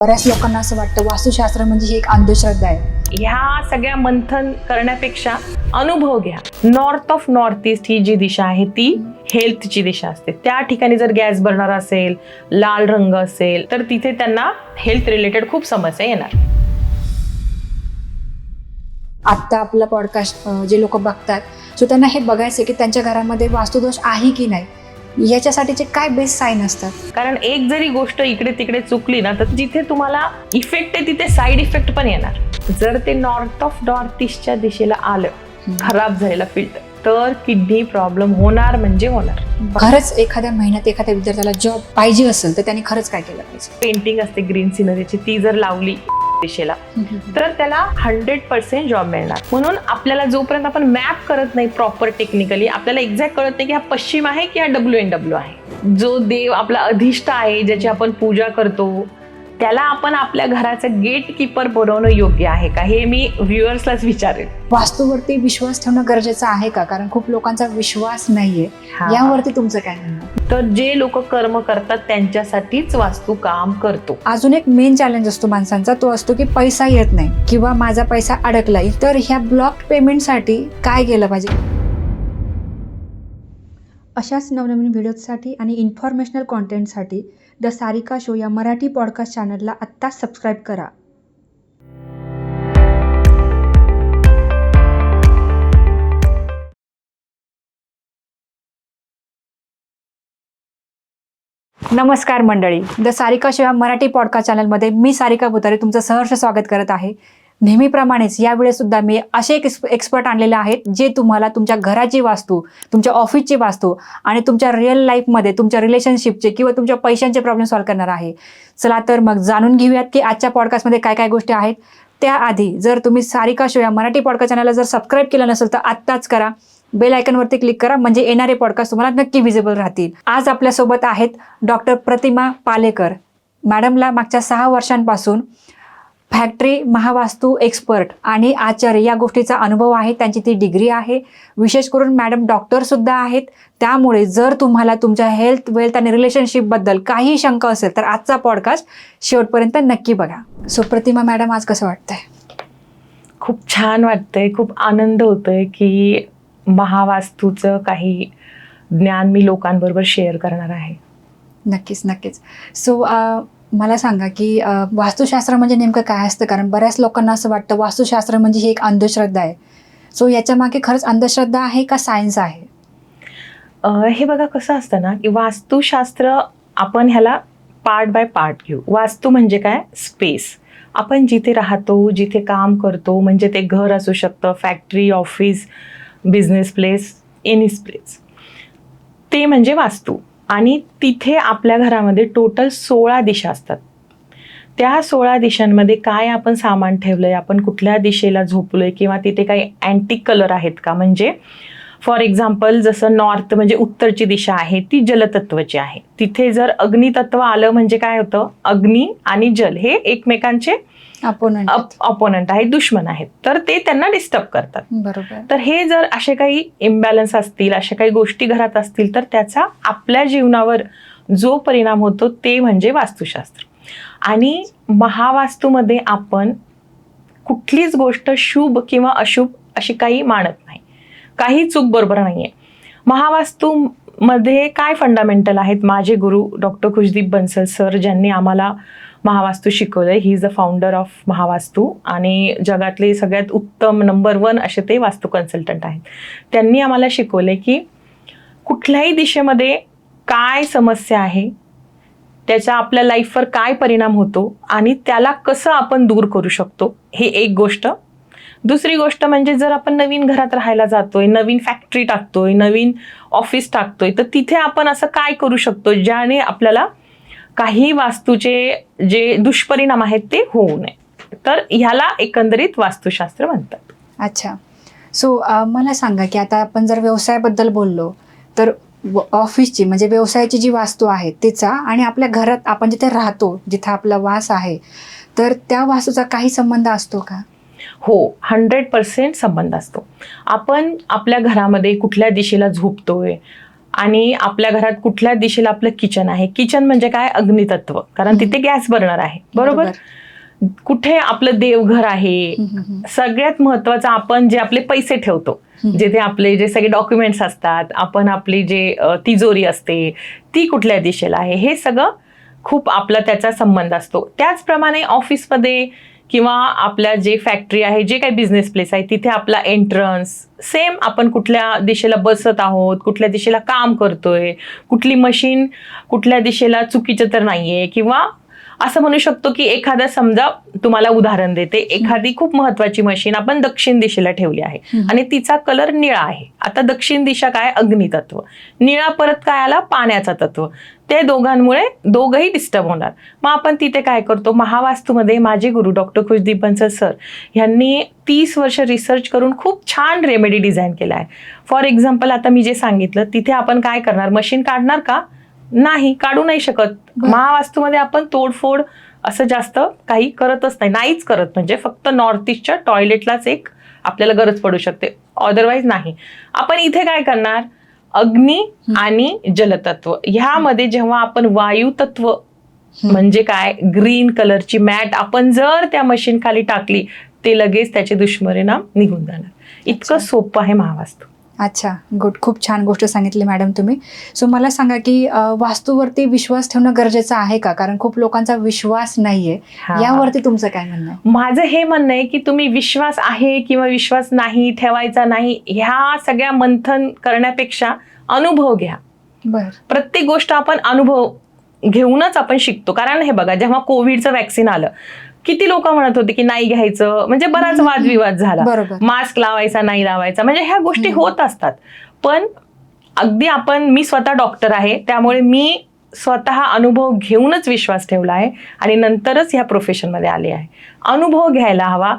बऱ्याच लोकांना असं वाटतं वास्तुशास्त्र म्हणजे ही एक अंधश्रद्धा आहे. ह्या सगळ्या मंथन करण्यापेक्षा अनुभव घ्या. नॉर्थ ऑफ नॉर्थ ईस्ट ही जी दिशा आहे ती हेल्थची दिशा असते. त्या ठिकाणी जर गॅस बर्नर असेल, लाल रंग असेल, तर तिथे त्यांना हेल्थ रिलेटेड खूप समस्या येणार. आत्ता आपला पॉडकास्ट जे लोक बघतात सो त्यांना हे बघायचं की त्यांच्या घरामध्ये वास्तुदोष आहे की नाही, याच्यासाठीचे काय बेस्ट साईन असतात. कारण एक जरी गोष्ट इकडे तिकडे चुकली ना, तर जिथे तुम्हाला इफेक्ट आहे तिथे साईड इफेक्ट पण येणार. जर ते नॉर्थ ऑफ नॉर्थ ईस्टच्या दिशेला आलं, खराब झालेला फिल्टर, तर किडनी प्रॉब्लेम होणार म्हणजे होणार. खरंच एखाद्या महिन्यात एखाद्या विद्यार्थ्याला जॉब पाहिजे असेल तर त्यांनी खरंच काय केलं पाहिजे. पेंटिंग असते ग्रीन सिनरीची, ती जर लावली दिशेला तर त्याला 100% जॉब मिळणार. म्हणून आपल्याला जोपर्यंत आपण मॅप करत नाही प्रॉपर टेक्निकली, आपल्याला एक्झॅक्ट कळत नाही की हा पश्चिम आहे की हा WNW आहे. जो देव आपला अधिष्ठ आहे, ज्याची आपण पूजा करतो, त्याला आपण आपल्या घराचं गेट कीपर बनवणं योग्य आहे का, हे मी व्ह्युअर्सलाच विचारेन. वास्तूवरती विश्वास ठेवणं गरजेचं आहे का, कारण खूप लोकांचा विश्वास नाहीये. यावरती तुमचं काय म्हणणं. तर जे लोक कर्म करतात त्यांच्यासाठीच वास्तू काम करतो. अजून एक मेन चॅलेंज असतो माणसांचा, तो असतो की पैसा येत नाही किंवा माझा पैसा अडकलाय. तर ह्या ब्लॉक पेमेंटसाठी काय केलं पाहिजे. अशाच नवनवीन व्हिडिओसाठी आणि इन्फॉर्मेशनल कॉन्टेंटसाठी द सारिका शो या मराठी पॉडकास्ट चॅनलला आत्ताच सबस्क्राईब करा. नमस्कार मंडळी, द सारिका शो या मराठी पॉडकास्ट चॅनलमध्ये मी सारिका बुतारे तुमचं सहर्ष स्वागत करत आहे. नेहमीप्रमाणेच यावेळेस सुद्धा मी असे एक एक्सपर्ट आणलेले आहेत जे तुम्हाला तुमच्या घराची वास्तू, तुमच्या ऑफिसची वास्तू आणि तुमच्या रिअल लाईफमध्ये तुमच्या रिलेशनशिपचे किंवा तुमच्या पैशांचे प्रॉब्लेम सॉल्व्ह करणार आहे. चला तर मग जाणून घेऊयात की आजच्या पॉडकास्टमध्ये काय काय गोष्टी आहेत. त्याआधी जर तुम्ही सारिका शो या मराठी पॉडकास्ट चॅनलला जर सबस्क्राईब केलं नसेल तर आत्ताच करा. बेल आयकॉनवरती क्लिक करा, म्हणजे येणारे पॉडकास्ट तुम्हाला नक्की विजिबल राहतील. आज आपल्यासोबत आहेत डॉक्टर प्रतिमा पालेकर. मॅडमला मागच्या 6 वर्षांपासून फॅक्टरी, महावास्तू एक्सपर्ट आणि आचार्य या गोष्टीचा अनुभव आहे. त्यांची ती डिग्री आहे. विशेष करून मॅडम डॉक्टर सुद्धा आहेत. त्यामुळे जर तुम्हाला तुमच्या हेल्थ, वेल्थ आणि रिलेशनशिपबद्दल काही शंका असेल तर आजचा पॉडकास्ट शेवटपर्यंत नक्की बघा. सो प्रतिमा मॅडम, आज कसं वाटतंय. खूप छान वाटतंय, खूप आनंद होतोय की महावास्तूचं काही ज्ञान मी लोकांबरोबर शेअर करणार आहे. नक्कीच नक्कीच. सो मला सांगा की वास्तुशास्त्र म्हणजे नेमकं काय असतं, कारण बऱ्याच लोकांना असं वाटतं वास्तुशास्त्र म्हणजे ही एक अंधश्रद्धा आहे. सो याच्या मागे खरंच अंधश्रद्धा आहे का सायन्स आहे. हे बघा कसं असतं ना की वास्तुशास्त्र आपण ह्याला पार्ट बाय पार्ट घेऊ. वास्तू म्हणजे काय, स्पेस. आपण जिथे राहतो, जिथे काम करतो, म्हणजे ते घर असू शकतं, factory, office, business place, any place, ते म्हणजे वास्तू. आणि तिथे आपल्या घरामध्ये टोटल 16 दिशा असतात. त्या 16 दिशांमध्ये काय आपण सामान ठेवलंय, आपण कुठल्या दिशेला झोपलोय, किंवा तिथे काही अँटिक कलर आहेत का. म्हणजे फॉर एक्झाम्पल जसं नॉर्थ म्हणजे उत्तरची दिशा आहे ती जलतत्वाची आहे. तिथे जर अग्नितत्व आलं म्हणजे काय होतं, अग्नी आणि जल हे एकमेकांचे अपोनंट आहेत, दुश्मन आहेत, तर ते त्यांना डिस्टर्ब करतात. बरोबर. तर हे जर असे काही इम्बॅलन्स असतील, अशा काही गोष्टी घरात असतील, तर त्याचा आपल्या जीवनावर जो परिणाम होतो ते म्हणजे वास्तुशास्त्र. आणि महावास्तूमध्ये आपण कुठलीच गोष्ट शुभ किंवा अशुभ अशी काही मानत नाही. काही चूक बरोबर नाहीये. महावास्तूमध्ये काय फंडामेंटल आहेत, माझे गुरु डॉक्टर खुशदीप बन्सल सर, ज्यांनी आम्हाला महावास्तू शिकवलंय. He is the founder of Mahavastu आणि जगातले सगळ्यात उत्तम नंबर 1 असे ते वास्तू कन्सल्टंट आहेत. त्यांनी आम्हाला शिकवलंय की कुठल्याही दिशेमध्ये काय समस्या आहे, त्याचा आपल्या लाईफवर काय परिणाम होतो आणि त्याला कसं आपण दूर करू शकतो, हे एक गोष्ट. दुसरी गोष्ट म्हणजे जर आपण नवीन घरात राहायला जातोय, नवीन फॅक्टरी टाकतोय, नवीन ऑफिस टाकतोय, तर तिथे आपण असं काय करू शकतो ज्याने आपल्याला काही वास्तूचे जे दुष्परिणाम आहेत ते होऊ नये. तर ह्याला एकंदरीत वास्तुशास्त्र म्हणतात. अच्छा. सो मला सांगा की आता आपण जर व्यवसायाबद्दल बोललो तर ऑफिसची म्हणजे व्यवसायाची जी वास्तू आहे तिचा आणि आपल्या घरात आपण जिथे राहतो, जिथे आपला वास आहे, तर त्या वास्तूचा काही संबंध असतो का. हो, 100% संबंध असतो. आपण आपल्या घरामध्ये कुठल्या दिशेला झोपतोय आणि आपल्या घरात कुठल्या दिशेला आपलं किचन आहे. किचन म्हणजे काय, अग्नितत्व, कारण तिथे गॅस बर्नर आहे, बरोबर. कुठे आपलं देवघर आहे. सगळ्यात महत्वाचं आपण जे आपले पैसे ठेवतो, जिथे आपले जे सगळे डॉक्युमेंट्स असतात, आपण आपली जे तिजोरी असते ती कुठल्या दिशेला आहे, हे सगळं खूप आपला त्याचा संबंध असतो. त्याचप्रमाणे ऑफिसमध्ये किंवा आपल्या जे फॅक्टरी आहे, जे काही बिझनेस प्लेस आहे, तिथे आपला एंट्रन्स सेम, आपण कुठल्या दिशेला बसत आहोत, कुठल्या दिशेला काम करतोय, कुठली मशीन कुठल्या दिशेला चुकीचं तर नाहीये. किंवा असं म्हणू शकतो की एखादा, समजा तुम्हाला उदाहरण देते, एखादी खूप महत्वाची मशीन आपण दक्षिण दिशेला ठेवली आहे आणि तिचा कलर निळा आहे. आता दक्षिण दिशा काय, अग्नितत्व, निळा परत काय आला, पाण्याचा तत्व. ते दोघांमुळे दोघंही डिस्टर्ब होणार. मग आपण तिथे काय करतो, महावास्तूमध्ये माझे गुरु डॉक्टर खुशदीप बन्सल सर यांनी 30 वर्ष रिसर्च करून खूप छान रेमेडी डिझाईन केला आहे. फॉर एक्झाम्पल, आता मी जे सांगितलं तिथे आपण काय करणार, मशीन काढणार का, नाही, काढू नाही शकत. महावास्तूमध्ये आपण तोडफोड असं जास्त काही करतच नाहीच करत. म्हणजे फक्त नॉर्थ ईस्टच्या टॉयलेटलाच एक आपल्याला गरज पडू शकते, अदरवाईज नाही. आपण इथे काय करणार, अग्नी आणि जलतत्व ह्यामध्ये जेव्हा आपण वायू तत्व म्हणजे काय, ग्रीन कलरची मॅट आपण जर त्या मशीन खाली टाकली, ते लगेच त्याचे दुष्परिणाम निघून जाणार. इतकं सोपं आहे महावास्तू. अच्छा, गुड. खूप छान गोष्ट सांगितली मॅडम तुम्ही. सो मला सांगा की वास्तूवरती विश्वास ठेवणं गरजेचं आहे का? कारण खूप लोकांचा विश्वास नाहीये, यावरती तुमचं काय म्हणणं आहे? माझं हे म्हणणं आहे की तुम्ही विश्वास आहे किंवा विश्वास नाही ठेवायचा नाही, ह्या सगळ्या मंथन करण्यापेक्षा अनुभव घ्या. प्रत्येक गोष्ट आपण अनुभव घेऊनच आपण शिकतो. कारण हे बघा, जेव्हा कोविडचं वॅक्सिन आलं, किती लोक म्हणत होते की नाही घ्यायचं, म्हणजे बराच वादविवाद झाला, मास्क लावायचा नाही लावायचा, म्हणजे ह्या गोष्टी होत असतात. पण अगदी मी स्वतः डॉक्टर आहे, त्यामुळे मी स्वतः अनुभव घेऊनच विश्वास ठेवला आहे आणि नंतरच ह्या प्रोफेशनमध्ये आले आहे. अनुभव घ्यायला हवा,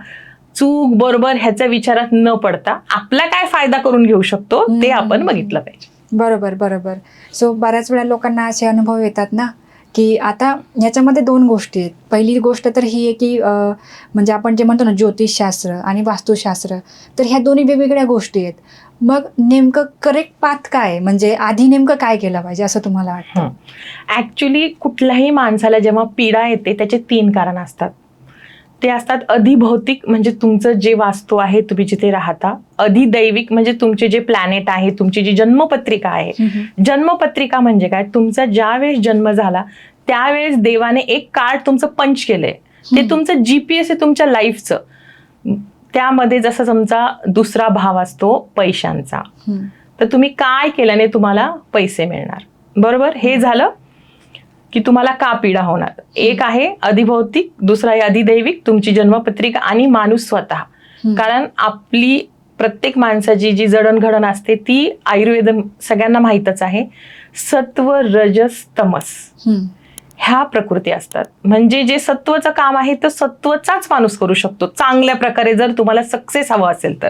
चूक बरोबर ह्याच्या विचारात न पडता आपला काय फायदा करून घेऊ शकतो ते आपण बघितलं पाहिजे. बरोबर. सो बऱ्याच वेळा लोकांना असे अनुभव येतात ना की आता ह्याच्यामध्ये 2 गोष्टी आहेत. पहिली गोष्ट तर ही आहे की म्हणजे आपण जे म्हणतो ना, ज्योतिषशास्त्र आणि वास्तुशास्त्र, तर ह्या दोन्ही वेगवेगळ्या गोष्टी आहेत. मग नेमकं करेक्ट पाथ काय, म्हणजे आधी नेमकं काय केलं पाहिजे असं तुम्हाला वाटतं? ऍक्च्युली कुठल्याही माणसाला जेव्हा पीडा येते त्याचे 3 कारण असतात. ते असतात अधिभौतिक, म्हणजे तुमचं जे वास्तू आहे, तुम्ही जिथे राहता. अधिदैविक म्हणजे तुमचे जे प्लॅनेट आहे, तुमची जी जन्मपत्रिका आहे. जन्मपत्रिका म्हणजे काय, तुमचा ज्यावेळेस जन्म झाला त्यावेळेस देवाने एक कार्ड तुमचं पंच केलंय, ते तुमचं GPS आहे तुमच्या लाईफचं. त्यामध्ये जसं तुमचा दुसरा भाव असतो पैशांचा, तर तुम्ही काय केल्याने तुम्हाला पैसे मिळणार, बरोबर. हे झालं की तुम्हाला का पीडा होणार. एक आहे अधिभौतिक, दुसरा आहे अधिदैविक, तुमची जन्मपत्रिका आणि माणूस स्वतः. कारण आपली प्रत्येक माणसाची जी जडणघडण असते ती आयुर्वेद सगळ्यांना माहीतच आहे. सत्व, रजस, तमस ह्या प्रकृती असतात. म्हणजे जे सत्वचं काम आहे तर सत्वचाच माणूस करू शकतो चांगल्या प्रकारे, जर तुम्हाला सक्सेस हवा असेल तर.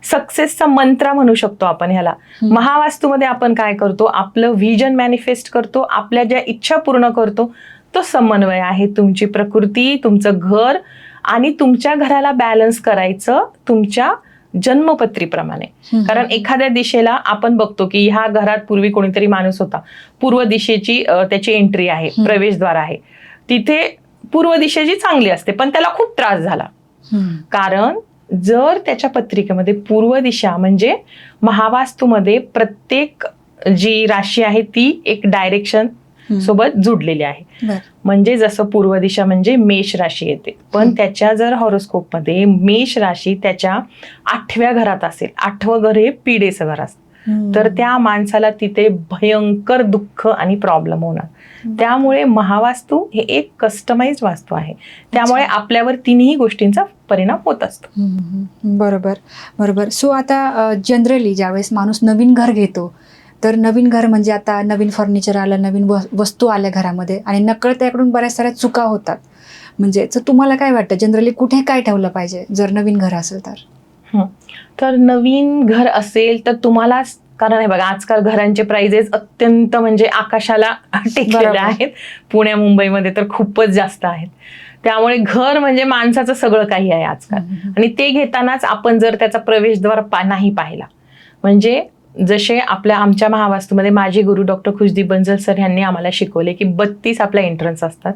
सक्सेसचा मंत्र म्हणू शकतो आपण ह्याला. महावास्तूमध्ये आपण काय करतो, आपलं व्हिजन मॅनिफेस्ट करतो, आपल्या ज्या इच्छा पूर्ण करतो. तो समन्वय आहे तुमची प्रकृती, तुमचं घर आणि तुमच्या घराला बॅलन्स करायचं तुमच्या जन्मपत्रीप्रमाणे. कारण एखाद्या दिशेला आपण बघतो की ह्या घरात पूर्वी कोणीतरी माणूस होता, पूर्व दिशेची त्याची एंट्री आहे, प्रवेशद्वार आहे, तिथे पूर्व दिशेची चांगली असते पण त्याला खूप त्रास झाला. कारण जर त्याच्या पत्रिकेमध्ये पूर्व दिशा, म्हणजे महावास्तूमध्ये प्रत्येक जी राशी आहे ती एक डायरेक्शन सोबत जुडलेली आहे. म्हणजे जसं पूर्व दिशा म्हणजे मेष राशी येते, पण त्याच्या जर हॉरोस्कोप मध्ये मेष राशी त्याच्या 8व्या घरात असेल, 8वं घर हे पिढेचं घर असतं, तर त्या माणसाला तिथे भयंकर दुःख आणि प्रॉब्लेम होणार. त्यामुळे महावास्तू हे एक कस्टमाइज्ड वास्तू आहे, त्यामुळे आपल्यावर 3ही गोष्टींचा परिणाम होत असतो. बरोबर. सो आता जनरली ज्यावेळेस माणूस नवीन घर घेतो, तर नवीन घर म्हणजे आता नवीन फर्निचर आलं, नवीन वस्तू आल्या घरामध्ये आणि नकळत त्याकडून बऱ्याच साऱ्या चुका होतात. म्हणजे तुम्हाला काय वाटतं, जनरली कुठे काय ठेवलं पाहिजे जर नवीन घर असेल तर? तर नवीन घर असेल तर तुम्हाला, कारण हे बघा आजकाल घरांचे प्राइजेस अत्यंत म्हणजे आकाशाला टेकलेले आहेत. पुण्या मुंबईमध्ये तर खूपच जास्त आहेत. त्यामुळे घर म्हणजे माणसाचं सगळं काही आहे आजकाल. आणि ते घेतानाच आपण जर त्याचा प्रवेशद्वार नाही पाहिला, म्हणजे जसे आमच्या महावास्तूमध्ये माझे गुरु डॉक्टर खुशदीप बंसल सर यांनी आम्हाला शिकवले की 32 आपल्या एंट्रन्स असतात.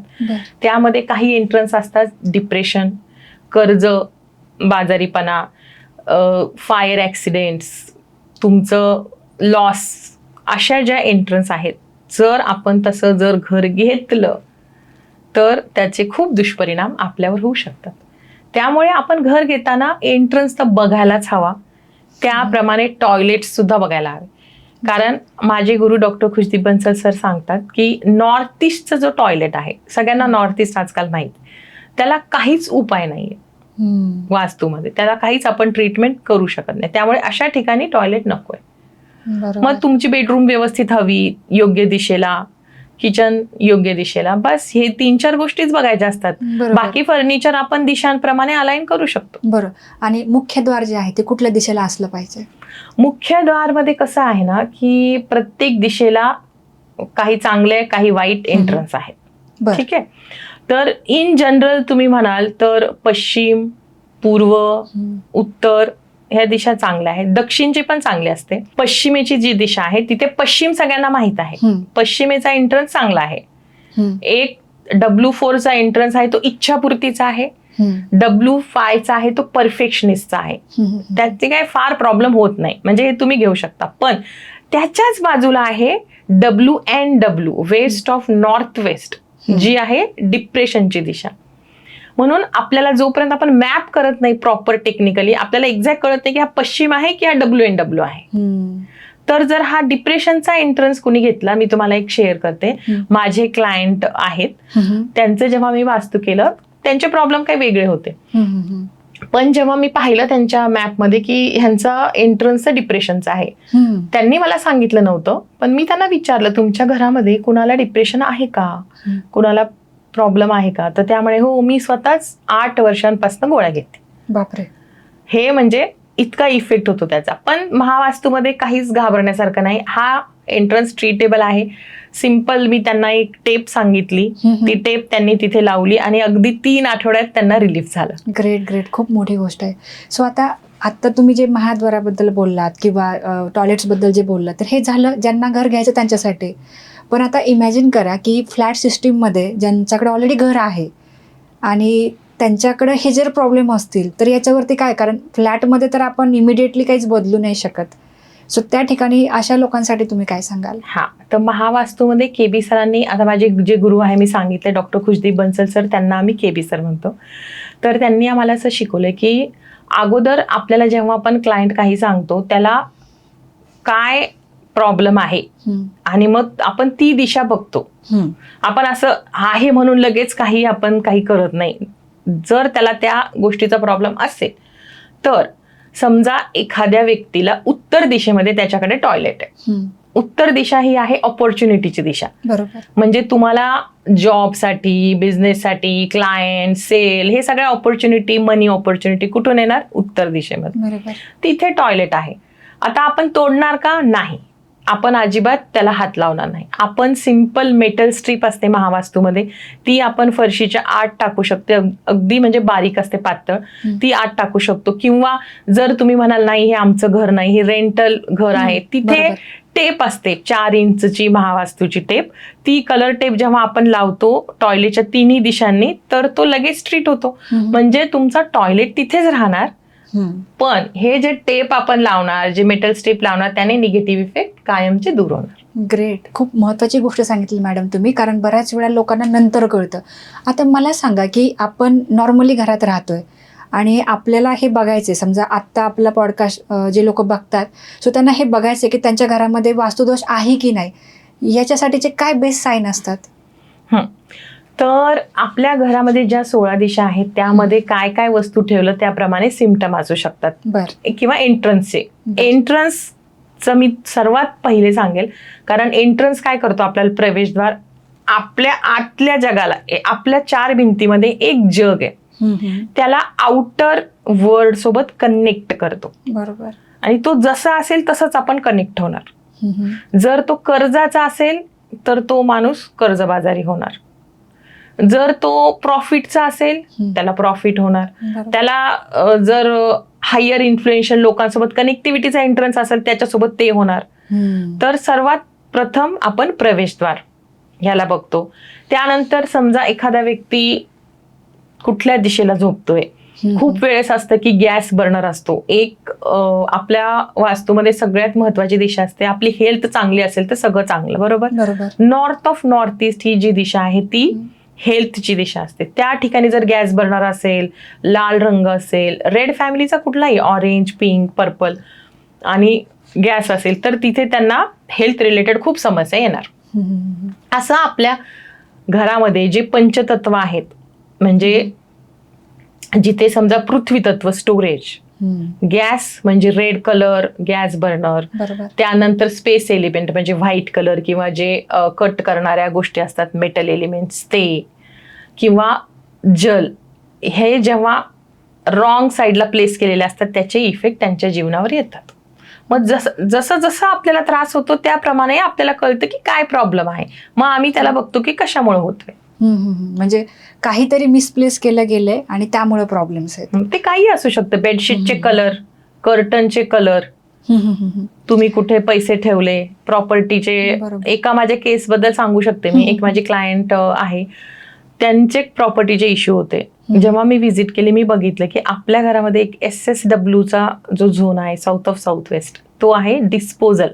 त्यामध्ये काही एंट्रन्स असतात डिप्रेशन, कर्ज, बाजारीपणा, फायर ॲक्सिडेंट्स, तुमचं लॉस, अशा ज्या एंट्रन्स आहेत, जर आपण तसं जर घर घेतलं तर त्याचे खूप दुष्परिणाम आपल्यावर होऊ शकतात. त्यामुळे आपण घर घेताना एंट्रन्स तर बघायलाच हवा, त्याप्रमाणे टॉयलेट्स सुद्धा बघायला हवे. कारण माझे गुरु डॉक्टर खुशदीप बंसल सर सांगतात की नॉर्थ ईस्टचं जो टॉयलेट आहे, सगळ्यांना नॉर्थ ईस्ट आजकाल माहीत, त्याला काहीच उपाय नाहीये वास्तूमध्ये, त्याला काहीच आपण ट्रीटमेंट करू शकत नाही. त्यामुळे अशा ठिकाणी टॉयलेट नकोय. मग तुमची बेडरूम व्यवस्थित हवी, योग्य दिशेला, किचन योग्य दिशेला, बस हे 3-4 गोष्टीच बघायच्या असतात. बाकी फर्निचर आपण दिशांप्रमाणे अलाइन करू शकतो. बरं. आणि मुख्य द्वार जे आहे ते कुठल्या दिशेला असलं पाहिजे? मुख्य द्वारमध्ये कसं आहे ना की प्रत्येक दिशेला काही चांगले काही वाईट एंट्रन्स आहेत. ठीक आहे. तर इन जनरल तुम्ही म्हणाल तर पश्चिम, पूर्व, उत्तर ह्या दिशा चांगल्या आहेत. दक्षिणची पण चांगली असते. पश्चिमेची जी दिशा आहे तिथे पश्चिम सगळ्यांना माहित आहे, पश्चिमेचा एंट्रन्स चांगला आहे. एक W4चा एंट्रन्स आहे तो इच्छापूर्तीचा आहे. W5चा आहे तो परफेक्शनिस्टचा आहे. त्याचे काय फार प्रॉब्लेम होत नाही, म्हणजे हे तुम्ही घेऊ शकता. पण त्याच्याच बाजूला आहे WNW, west of north west, जी आहे डिप्रेशनची दिशा. म्हणून आपल्याला जोपर्यंत आपण मॅप करत नाही प्रॉपर टेक्निकली, आपल्याला एक्झॅक्ट कळत नाही की हा पश्चिम आहे की हा WNW आहे. तर जर हा डिप्रेशनचा एंट्रन्स कुणी घेतला, मी तुम्हाला एक शेअर करते. माझे क्लायंट आहेत, त्यांचं जेव्हा मी वास्तू केलं त्यांचे प्रॉब्लेम काही वेगळे होते. पण जेव्हा मी पाहिलं त्यांच्या मॅपमध्ये की ह्यांचा एंट्रन्स डिप्रेशनचा आहे, त्यांनी मला सांगितलं नव्हतं, पण मी त्यांना विचारलं तुमच्या घरामध्ये कुणाला डिप्रेशन आहे का, कुणाला प्रॉब्लेम आहे का? तर त्यामुळे हो, मी स्वतःच 8 वर्षांपासून गोळ्या घेते. बापरे. हे म्हणजे इतका इफेक्ट होतो त्याचा. पण महावास्तूमध्ये काहीच घाबरण्यासारखं नाही. हा एंट्रन्स ट्रीटेबल आहे. सिंपल मी त्यांना एक टेप सांगितली, ती टेप त्यांनी तिथे लावली आणि अगदी 3 आठवड्यात त्यांना रिलीफ झालं. ग्रेट ग्रेट, खूप मोठी गोष्ट आहे. सो आता तुम्ही जे महाद्वाराबद्दल बोललात किंवा टॉयलेट्सबद्दल जे बोललात, तर हे झालं ज्यांना घर घ्यायचं त्यांच्यासाठी. पण आता इमॅजिन करा की फ्लॅट सिस्टीममध्ये ज्यांच्याकडे ऑलरेडी घर आहे आणि त्यांच्याकडे हे जर प्रॉब्लेम असतील तर याच्यावरती काय? कारण फ्लॅटमध्ये तर आपण इमिडिएटली काहीच बदलू नाही शकत. सो त्या ठिकाणी अशा लोकांसाठी तुम्ही काय सांगाल? हा, तर महावास्तूमध्ये KB सरांनी, आता माझे जे गुरु आहे मी सांगितले डॉक्टर खुशदीप बंसल सर, त्यांना आम्ही KB सर म्हणतो. तर त्यांनी आम्हाला असं शिकवलं की अगोदर आपल्याला जेव्हा आपण क्लायंट काही सांगतो त्याला काय प्रॉब्लेम आहे आणि मग आपण ती दिशा बघतो. आपण असं आहे म्हणून लगेच आपण काही करत नाही. जर त्याला त्या गोष्टीचा प्रॉब्लेम असेल तर समजा एखाद्या व्यक्तीला उत्तर दिशेमध्ये त्याच्याकडे टॉयलेट आहे. उत्तर दिशा ही आहे ऑपॉर्च्युनिटीची दिशा. बरोबर. म्हणजे तुम्हाला जॉबसाठी, बिझनेससाठी, क्लायंट, सेल, हे सगळ्या ऑपॉर्च्युनिटी, मनी ऑपॉर्च्युनिटी कुठून येणार? उत्तर दिशेमध्ये. बरोबर. तिथे टॉयलेट आहे. आता आपण तोडणार का? नाही, आपण अजिबात त्याला हात लावणार नाही. आपण सिंपल मेटल स्ट्रीप असते महावास्तूमध्ये, ती आपण फरशीच्या आत टाकू शकते. अगदी म्हणजे बारीक असते, पातळ, ती आत टाकू शकतो. किंवा जर तुम्ही म्हणाल नाही हे आमचं घर नाही, हे रेंटल घर आहे, तिथे टेप असते 4 इंचची महावास्तूची टेप. ती कलर टेप जेव्हा आपण लावतो टॉयलेटच्या 3ही दिशांनी तर तो लगेच ट्रीट होतो. म्हणजे तुमचा टॉयलेट तिथेच राहणार. पण हे जे टेप आपण लावणार, जे मेटल स्ट्रीप लावणार, त्याने निगेटिव्ह इफेक्ट कायमचे दूर होणार. ग्रेट. खूप महत्त्वाची गोष्ट सांगितली मॅडम तुम्ही, कारण बऱ्याच वेळा लोकांना नंतर कळतं. आता मला सांगा की आपण नॉर्मली घरात राहतोय आणि आपल्याला हे बघायचे, समजा आत्ता आपला पॉडकास्ट जे लोक बघतात, सो त्यांना हे बघायचे की त्यांच्या घरामध्ये वास्तुदोष आहे की नाही, याच्यासाठीचे काय बेस्ट साईन असतात? तर आपल्या घरामध्ये ज्या 16 दिशा आहेत त्यामध्ये काय काय वस्तू ठेवलं त्याप्रमाणे सिम्पटम असू शकतात. किंवा एंट्रन्सचे. एंट्रन्सचं मी सर्वात पहिले सांगेल, कारण एंट्रन्स काय करतो? आपल्याला प्रवेशद्वार, आपल्या आतल्या जगाला, आपल्या 4 भिंतीमध्ये एक जग आहे, त्याला आउटर वर्ल्ड सोबत कनेक्ट करतो. बरोबर. आणि तो जसा असेल तसंच आपण कनेक्ट होणार. जर तो कर्जाचा असेल तर तो माणूस कर्जबाजारी होणार. जर तो प्रॉफिटचा असेल त्याला प्रॉफिट होणार. बरोबर. त्याला जर हायर इन्फ्लुएन्शियल लोकांसोबत कनेक्टिव्हिटीचा एंट्रन्स असेल त्याच्यासोबत ते होणार. तर सर्वात प्रथम आपण प्रवेशद्वार ह्याला बघतो. त्यानंतर समजा एखादा व्यक्ती कुठल्या दिशेला झोपतोय. खूप वेळेस असतं की गॅस बर्नर असतो. एक आपल्या वास्तूमध्ये सगळ्यात महत्वाची दिशा असते. आपली हेल्थ चांगली असेल तर सगळं चांगलं, बरोबर. नॉर्थ ऑफ नॉर्थ ईस्ट ही जी दिशा आहे ती हेल्थची दिशा असते. त्या ठिकाणी जर गॅस बर्नर असेल, लाल रंग असेल, रेड फॅमिलीचा कुठलाही ऑरेंज, पिंक, पर्पल आणि गॅस असेल तर तिथे त्यांना हेल्थ रिलेटेड खूप समस्या येणार. असं आपल्या घरामध्ये जे पंचतत्व आहेत, म्हणजे जिथे समजा पृथ्वी तत्व स्टोरेज, गॅस म्हणजे रेड कलर गॅस बर्नर, त्यानंतर स्पेस एलिमेंट म्हणजे व्हाईट कलर किंवा जे कट करणाऱ्या गोष्टी असतात मेटल एलिमेंट्स ते, किंवा जल, हे जेव्हा रॉंग साईडला प्लेस केलेले असतात त्याचे इफेक्ट त्यांच्या जीवनावर येतात. मग जसं जसं आपल्याला त्रास होतो त्याप्रमाणे आपल्याला कळतं की काय प्रॉब्लेम आहे. मग आम्ही त्याला बघतो की कशामुळे होतोय. म्हणजे काहीतरी मिसप्लेस केलं गेलंय आणि त्यामुळे प्रॉब्लेम्स आहेत. ते काही असू शकतं. बेडशीटचे कलर, कर्टनचे कलर, तुम्ही कुठे पैसे ठेवले, प्रॉपर्टीचे. एका माझ्या केस बद्दल सांगू शकते मी. एक माझी क्लायंट आहे, त्यांचे प्रॉपर्टीचे इश्यू होते. जेव्हा मी व्हिजिट केली मी बघितलं की आपल्या घरामध्ये एक SSW चा जो झोन आहे, साऊथ ऑफ साऊथ वेस्ट, तो आहे डिस्पोजल,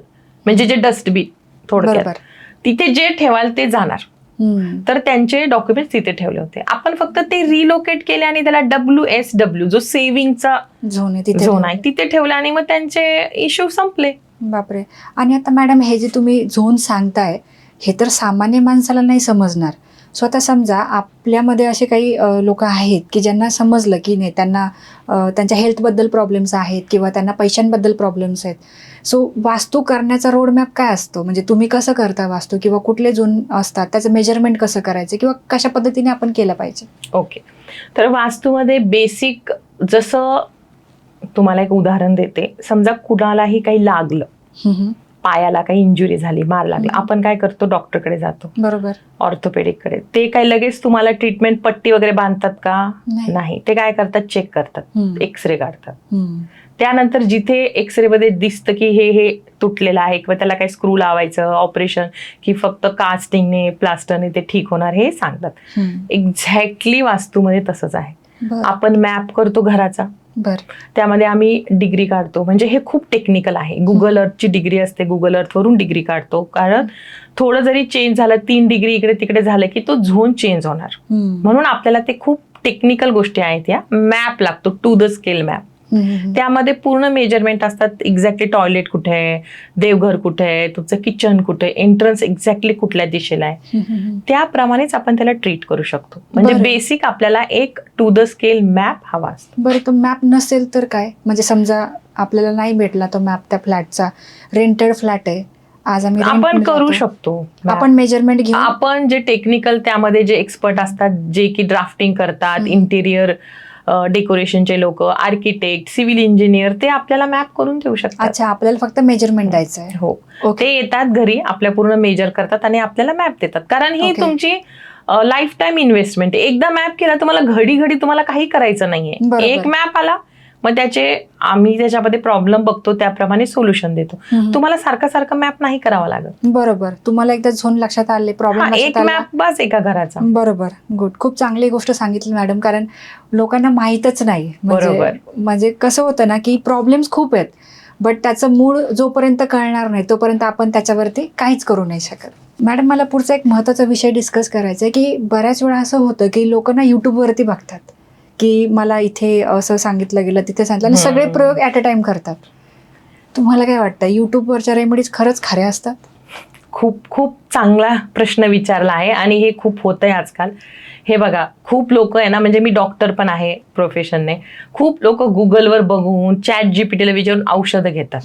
म्हणजे जे डस्टबिन थोडक्यात. तिथे जे ठेवाल ते जाणार. तर त्यांचे डॉक्युमेंट तिथे ठेवले होते. आपण फक्त ते रिलोकेट केले आणि त्याला WSW जो सेव्हिंगचा झोन आहे तिथे ठेवले आणि मग त्यांचे इश्यू संपले. बापरे. आणि आता मॅडम हे जे तुम्ही झोन सांगताय हे तर सामान्य माणसाला नाही समजणार. सो आता समजा आपल्यामध्ये असे काही लोक आहेत की ज्यांना समजलं की नाही, त्यांना त्यांच्या हेल्थबद्दल प्रॉब्लेम्स आहेत किंवा त्यांना पैशांबद्दल प्रॉब्लेम्स आहेत. सो वास्तू करण्याचा रोडमॅप काय असतो, म्हणजे तुम्ही कसं करता वास्तू किंवा कुठले झोन असतात, त्याचं मेजरमेंट कसं करायचं किंवा कशा पद्धतीने आपण केलं पाहिजे. ओके. तर वास्तूमध्ये बेसिक, जसं तुम्हाला एक उदाहरण देते. समजा कुणालाही काही लागलं, पायाला काही इंजुरी झाली, मार लागला, आपण काय करतो, डॉक्टरकडे जातो, बरोबर, ऑर्थोपेडिककडे. ते काय लगेच तुम्हाला ट्रीटमेंट पट्टी वगैरे बांधतात का? नाही. ते काय करतात, चेक करतात, एक्सरे काढतात. त्यानंतर जिथे एक्सरे मध्ये दिसतं की हे तुटलेलं आहे किंवा त्याला काही स्क्रू लावायचं, ऑपरेशन की फक्त कास्टिंगने प्लास्टरने ते ठीक होणार, हे सांगतात. एक्झॅक्टली वास्तूमध्ये तसंच आहे. आपण मॅप करतो घराचा, त्यामध्ये आम्ही डिग्री काढतो. म्हणजे हे खूप टेक्निकल आहे. गुगल अर्थची डिग्री असते, गुगल अर्थ वरून डिग्री काढतो. कारण थोडं जरी चेंज झालं, 3 डिग्री इकडे तिकडे झालं की तो झोन चेंज होणार. म्हणून आपल्याला ते खूप टेक्निकल गोष्टी आहेत. या मॅप लागतो, टू द स्केल मॅप. त्यामध्ये पूर्ण मेजरमेंट असतात. एक्झॅक्टली टॉयलेट कुठे आहे, देवघर कुठे आहे, तुमचं किचन कुठे, एंट्रन्स एक्झॅक्टली कुठल्या दिशेला आहे, त्याप्रमाणेच आपण त्याला ट्रीट करू शकतो. म्हणजे बेसिक आपल्याला एक टू द स्केल मॅप हवा असतो. बरं, तो मॅप नसेल तर काय, म्हणजे समजा आपल्याला नाही भेटला तो मॅप त्या फ्लॅटचा, रेंटेड फ्लॅट आहे, आज आपण करू शकतो. आपण मेजरमेंट घेऊ. आपण जे टेक्निकल त्यामध्ये जे एक्सपर्ट असतात, जे की ड्राफ्टिंग करतात, इंटिरियर डेकोरेशनचे लोक, आर्किटेक्ट, सिव्हिल इंजिनियर, ते आपल्याला मॅप करून देऊ शकतात. अच्छा, आपल्याला फक्त मेजरमेंट द्यायचं आहे. हो, ते येतात घरी, आपल्या पूर्ण मेजर करतात आणि आपल्याला मॅप देतात. कारण ही तुमची लाईफ टाईम इन्व्हेस्टमेंट आहे. एकदा मॅप केला तुम्हाला घडी घडी तुम्हाला काही करायचं नाहीये. एक मॅप आला मग आम्ही त्याच्यामध्ये प्रॉब्लेम बघतो, त्याप्रमाणे सोल्युशन देतो. तुम्हाला सारखं सारखं मॅप नाही करावं लागत. बरोबर. तुम्हाला एकदा झोन लक्षात आले, प्रॉब्लेम एक मॅप बस एका घराचा. बरोबर, गुड. खूप चांगली गोष्ट सांगितली मॅडम, कारण लोकांना माहीतच नाही. म्हणजे कसं होतं ना की प्रॉब्लेम्स खूप आहेत, बट त्याचं मूळ जोपर्यंत कळणार नाही तोपर्यंत आपण त्याच्यावरती काहीच करू नाही शकत. मॅडम, मला पुढचा एक महत्त्वाचा विषय डिस्कस करायचा आहे की बऱ्याच वेळा असं होतं की लोकांना युट्यूबवरती बघतात की मला इथे असं सांगितलं गेलं, तिथे सांगितलं, आणि सगळे प्रयोग ॲट अ टाइम करतात. तुम्हाला काय वाटतं, युट्यूबवरच्या रेमेडीज खरंच खऱ्या असतात? खूप खूप चांगला प्रश्न विचारला आहे आणि हे खूप होतंय आजकाल. हे बघा, खूप लोक आहे ना, म्हणजे मी डॉक्टर पण आहे प्रोफेशनने, खूप लोक गुगलवर बघून, ChatGPTला विचारून औषधं घेतात.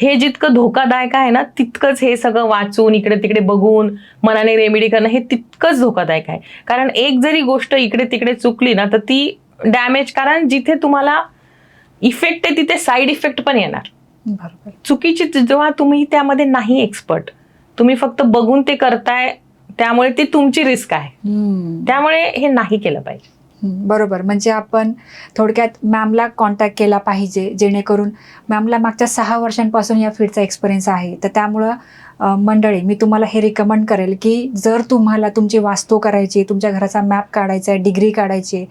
हे जितकं धोकादायक आहे ना, तितकंच हे सगळं वाचून इकडे तिकडे बघून मनाने रेमेडी करणं हे तितकंच धोकादायक आहे. कारण एक जरी गोष्ट इकडे तिकडे चुकली ना तर ती डॅमेज, कारण जिथे तुम्हाला इफेक्ट आहे तिथे साईड इफेक्ट पण येणार. बरोबर. चुकीची जेव्हा तुम्ही त्यामध्ये नाही एक्सपर्ट, तुम्ही फक्त बघून ते करताय, त्यामुळे ती तुमची रिस्क आहे. हम्म. त्यामुळे हे नाही केलं पाहिजे. बरोबर. म्हणजे आपण थोडक्यात मॅमला कॉन्टॅक्ट केला पाहिजे, जेणेकरून मॅमला मागच्या 6 वर्षांपासून या फील्डचा एक्सपिरियन्स आहे. तर त्यामुळं मंडळी, मी तुम्हाला हे रिकमेंड करेल की जर तुम्हाला तुमची वास्तू करायची, तुमच्या घराचा मॅप काढायचा आहे, डिग्री काढायची आहे,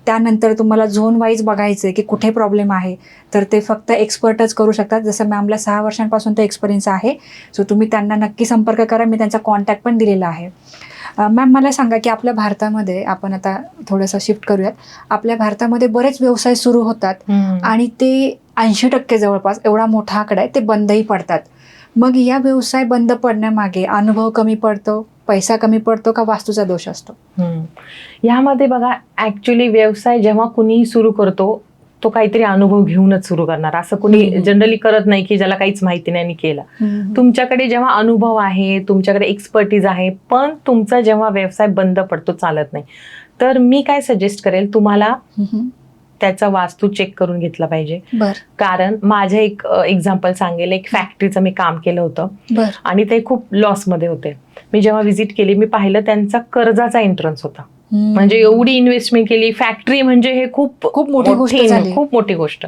त्यानंतर तुम्हाला झोन वाईज बघायचं आहे की कुठे प्रॉब्लेम आहे, तर ते फक्त एक्सपर्टच करू शकतात. जसं मॅमला 6 वर्षांपासून ते एक्सपिरियन्स आहे. सो तुम्ही त्यांना नक्की संपर्क करा. मी त्यांचा कॉन्टॅक्ट पण दिलेला आहे. मॅम, मला सांगा की आपल्या भारतामध्ये, आपण आता थोडंसं शिफ्ट करूयात, आपल्या भारतामध्ये बरेच व्यवसाय सुरू होतात आणि ते 80% जवळपास, एवढा मोठा आकडा आहे, ते बंदही पडतात. मग या व्यवसाय बंद पडण्यामागे अनुभव कमी पडतो, पैसा कमी पडतो, का वास्तूचा दोष असतो? यामध्ये बघा, ऍक्च्युली व्यवसाय जेव्हा कुणीही सुरू करतो तो काहीतरी अनुभव घेऊनच सुरू करणार. असं कुणी जनरली करत नाही की ज्याला काहीच माहिती नाही आणि केला. तुमच्याकडे जेव्हा अनुभव आहे, तुमच्याकडे एक्सपर्टीज आहे, पण तुमचा जेव्हा व्यवसाय बंद पडतो, चालत नाही, तर मी काय सजेस्ट करेल, तुम्हाला त्याचा वास्तू चेक करून घेतला पाहिजे. कारण माझे एक एक्झाम्पल सांगेल. एक फॅक्टरीचं मी काम केलं होतं आणि ते खूप लॉसमध्ये होते. मी जेव्हा व्हिजिट केली, मी पाहिलं त्यांचा कर्जाचा एंट्रन्स होता. म्हणजे एवढी इन्व्हेस्टमेंट केली, फॅक्टरी म्हणजे हे खूप खूप मोठी गोष्ट.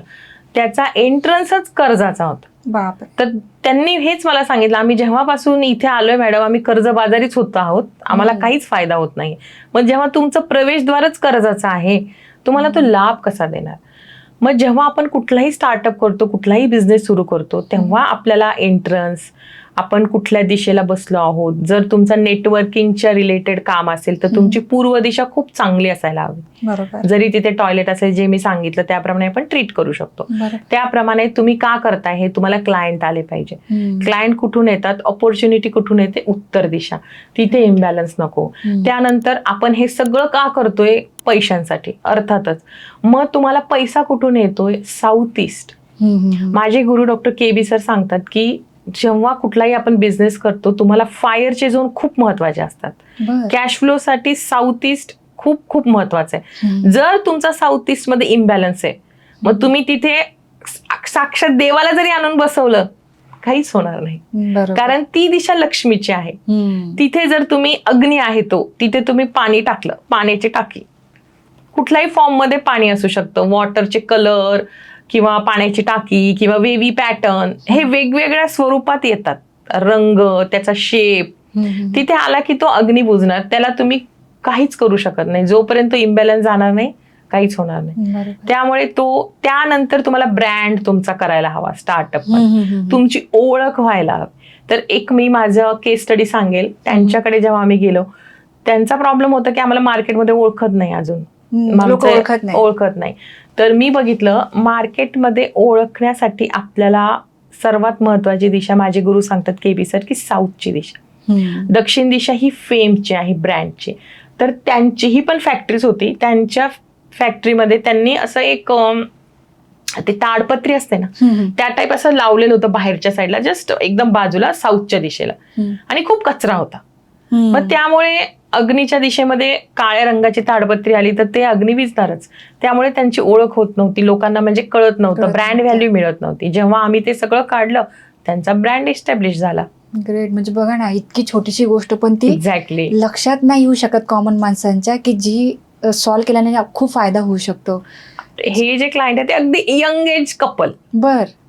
त्याचा एंट्रन्सच कर्जाचा होता. तर त्यांनी हेच मला सांगितलं, आम्ही जेव्हापासून इथे आलोय मॅडम, आम्ही कर्जबाजारीच होत आहोत, आम्हाला काहीच फायदा होत नाही. मग जेव्हा तुमचं प्रवेशद्वारच कर्जाचा आहे, तुम्हाला तो लाभ कसा देणार? मग जेव्हा आपण कुठलाही स्टार्टअप करतो, कुठलाही बिझनेस सुरू करतो, तेव्हा आपल्याला एंट्रन्स, आपण कुठल्या दिशेला बसलो आहोत, जर तुमचा नेटवर्किंगच्या रिलेटेड काम असेल तर तुमची पूर्व दिशा खूप चांगली असायला हवी. जरी तिथे टॉयलेट असेल, जे मी सांगितलं त्याप्रमाणे आपण ट्रीट करू शकतो. त्याप्रमाणे तुम्ही का करताय हे तुम्हाला क्लायंट आले पाहिजे. क्लायंट कुठून येतात, ऑपॉर्च्युनिटी कुठून येते, उत्तर दिशा, तिथे इम्बॅलन्स नको. त्यानंतर आपण हे सगळं का करतोय, पैशांसाठी अर्थातच. मग तुम्हाला पैसा कुठून येतोय, साऊथ ईस्ट. माझे गुरु डॉक्टर KB सर सांगतात की जेव्हा कुठलाही आपण बिझनेस करतो, तुम्हाला फायरचे झोन खूप महत्वाचे असतात. कॅश फ्लो साठी साऊथ ईस्ट खूप खूप महत्वाचं आहे. जर तुमचा साऊथ ईस्ट मध्ये इम्बॅलन्स आहे, मग तुम्ही तिथे साक्षात देवाला जरी आणून बसवलं, काहीच होणार नाही. कारण ती दिशा लक्ष्मीची आहे. तिथे जर तुम्ही अग्नी आहे तो, तिथे तुम्ही पाणी टाकलं, पाण्याची टाकी, कुठल्याही फॉर्म मध्ये पाणी असू शकतं, वॉटरचे कलर किंवा पाण्याची टाकी किंवा वेवी पॅटर्न, हे वेगवेगळ्या स्वरूपात येतात, रंग, त्याचा शेप. तिथे आला की तो अग्नी बुजणार, त्याला तुम्ही काहीच करू शकत नाही. जोपर्यंत इम्बॅलन्स जाणार नाही, काहीच होणार नाही. त्यामुळे त्यानंतर तुम्हाला ब्रँड तुमचा करायला हवा, स्टार्टअप तुमची ओळख व्हायला हवी. तर एक मी माझं केस स्टडी सांगेल. त्यांच्याकडे जेव्हा आम्ही गेलो, त्यांचा प्रॉब्लेम होता की आम्हाला मार्केटमध्ये ओळखत नाही, अजून ओळखत नाही. तर मी बघितलं, मार्केटमध्ये ओळखण्यासाठी आपल्याला सर्वात महत्वाची दिशा, माझे गुरु सांगतात KB सर, की साऊथची दिशा. दक्षिण दिशा ही फेमची आहे, ब्रँडची. तर त्यांचीही पण फॅक्टरीज होती. त्यांच्या फॅक्टरीमध्ये त्यांनी असं एक ते ताडपत्री असते ना, त्या टाईप असं लावलेलं होतं बाहेरच्या साईडला, जस्ट एकदम बाजूला साऊथच्या दिशेला, आणि खूप कचरा होता. मग त्यामुळे अग्नीच्या दिशेमध्ये काळ्या रंगाची ताडपत्री आली तर ते अग्नी विजणारच. त्यामुळे त्यांची ओळख होत नव्हती, लोकांना म्हणजे कळत नव्हतं, ब्रँड व्हॅल्यू मिळत नव्हती. जेव्हा आम्ही ते सगळं काढलं, त्यांचा ब्रँड इस्टॅब्लिश झाला. ग्रेट. म्हणजे बघा ना, इतकी छोटीशी गोष्ट पण ती एक्झॅक्टली लक्षात नाही येऊ शकत कॉमन माणसांच्या, की जी सॉल्व्ह केल्याने खूप फायदा होऊ शकतो. हे जे क्लायंट आहे ते अगदी यंग एज कपल,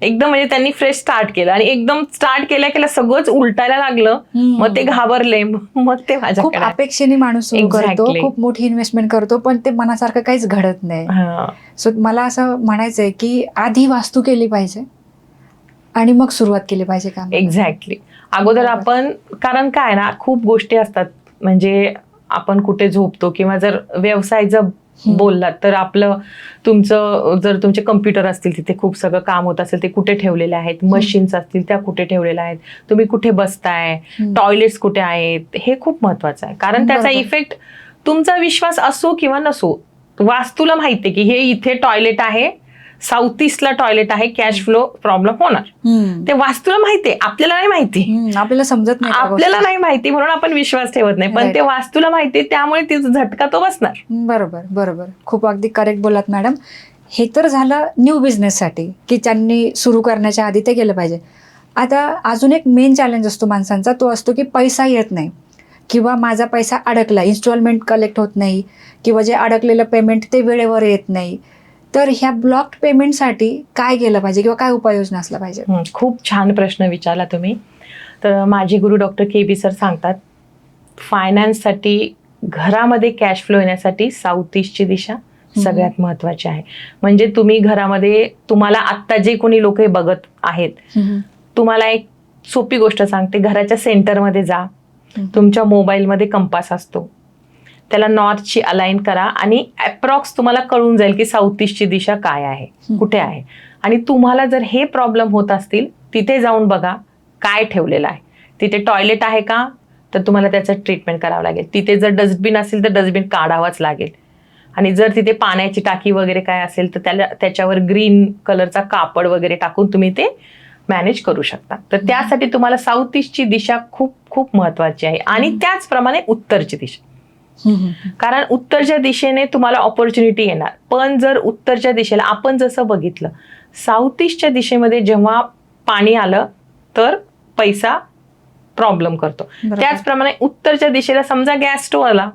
एकदम म्हणजे त्यांनी फ्रेश स्टार्ट केलं आणि एकदम स्टार्ट केल्या सगळंच उलटायला लागलं. मग ते घाबरले. मग ते माझ्या खूप अपेक्षेने माणूस सुरू करतो, खूप मोठी इन्व्हेस्टमेंट करतो, पण ते मनासारखं काहीच घडत नाही. सो मला असं म्हणायचंय की आधी वास्तू केली पाहिजे आणि मग सुरुवात केली पाहिजे का? एक्झॅक्टली. अगोदर आपण, कारण काय ना, खूप गोष्टी असतात. म्हणजे आपण कुठे झोपतो, किंवा जर व्यवसायाचं बोललात तर आपलं जर तुमचे कम्प्युटर असतील, तिथे खूप सगळं काम होत असेल, ते कुठे ठेवलेले आहेत, मशीन्स असतील त्या कुठे ठेवलेल्या आहेत, तुम्ही कुठे बसताय, टॉयलेट्स कुठे आहेत, हे खूप महत्वाचं आहे. कारण त्याचा इफेक्ट, तुमचा विश्वास असो किंवा नसो, वास्तूला माहितीये की हे इथे टॉयलेट आहे, साऊथ ईस्टला टॉयलेट आहे, कॅश फ्लो प्रॉब्लेम होणार. ते वास्तूला माहितीये, आपल्याला नाही माहिती, आपल्याला समजत नाही, आपल्याला नाही माहिती, म्हणून आपण विश्वास ठेवत नाही. पण ते वास्तूला माहिती, त्यामुळे तिचा झटका तो बसणार. बरोबर. खूप अगदी करेक्ट बोलात मॅडम. हे तर झालं न्यू बिझनेससाठी, की त्यांनी सुरू करण्याच्या आधी ते केलं पाहिजे. आता अजून एक मेन चॅलेंज असतो माणसांचा, तो असतो की पैसा येत नाही. किंवा माझा पैसा अडकला, इन्स्टॉलमेंट कलेक्ट होत नाही, किंवा जे अडकलेलं पेमेंट ते वेळेवर येत नाही, तर ह्या ब्लॉक्ड पेमेंटसाठी काय केलं पाहिजे किंवा काय उपाययोजना असला पाहिजे? खूप छान प्रश्न विचारला तुम्ही. तर माझे गुरु डॉक्टर KB सर सांगतात, फायनान्ससाठी, घरामध्ये कॅश फ्लो येण्यासाठी साऊथ ईस्टची दिशा सगळ्यात महत्वाची आहे. म्हणजे तुम्ही घरामध्ये, तुम्हाला आत्ता जे कोणी लोक बघत आहेत, तुम्हाला एक सोपी गोष्ट सांगते, घराच्या सेंटरमध्ये जा, तुमच्या मोबाईलमध्ये कंपास असतो, त्याला नॉर्थची अलाइन करा आणि अप्रॉक्स तुम्हाला कळून जाईल की साऊथ ईस्टची दिशा काय आहे, कुठे आहे. आणि तुम्हाला जर हे प्रॉब्लेम होत असतील, तिथे जाऊन बघा काय ठेवलेलं आहे. तिथे टॉयलेट आहे का, तर तुम्हाला त्याचं ट्रीटमेंट करावं लागेल. तिथे जर डस्टबिन असेल तर डस्टबिन काढावाच लागेल. आणि जर तिथे पाण्याची टाकी वगैरे काय असेल तर त्याच्यावर ग्रीन कलरचा कापड वगैरे टाकून तुम्ही ते मॅनेज करू शकता. तर त्यासाठी तुम्हाला साऊथ ईस्टची दिशा खूप खूप महत्वाची आहे. आणि त्याचप्रमाणे उत्तरची दिशा, कारण उत्तरच्या दिशेने तुम्हाला ऑपॉर्च्युनिटी येणार. पण जर उत्तरच्या दिशेला, आपण जसं बघितलं, साऊथ ईस्टच्या दिशेमध्ये जेव्हा पाणी आलं तर पैसा प्रॉब्लेम करतो. त्याचप्रमाणे उत्तरच्या दिशेला समजा गॅस स्टोव्ह आला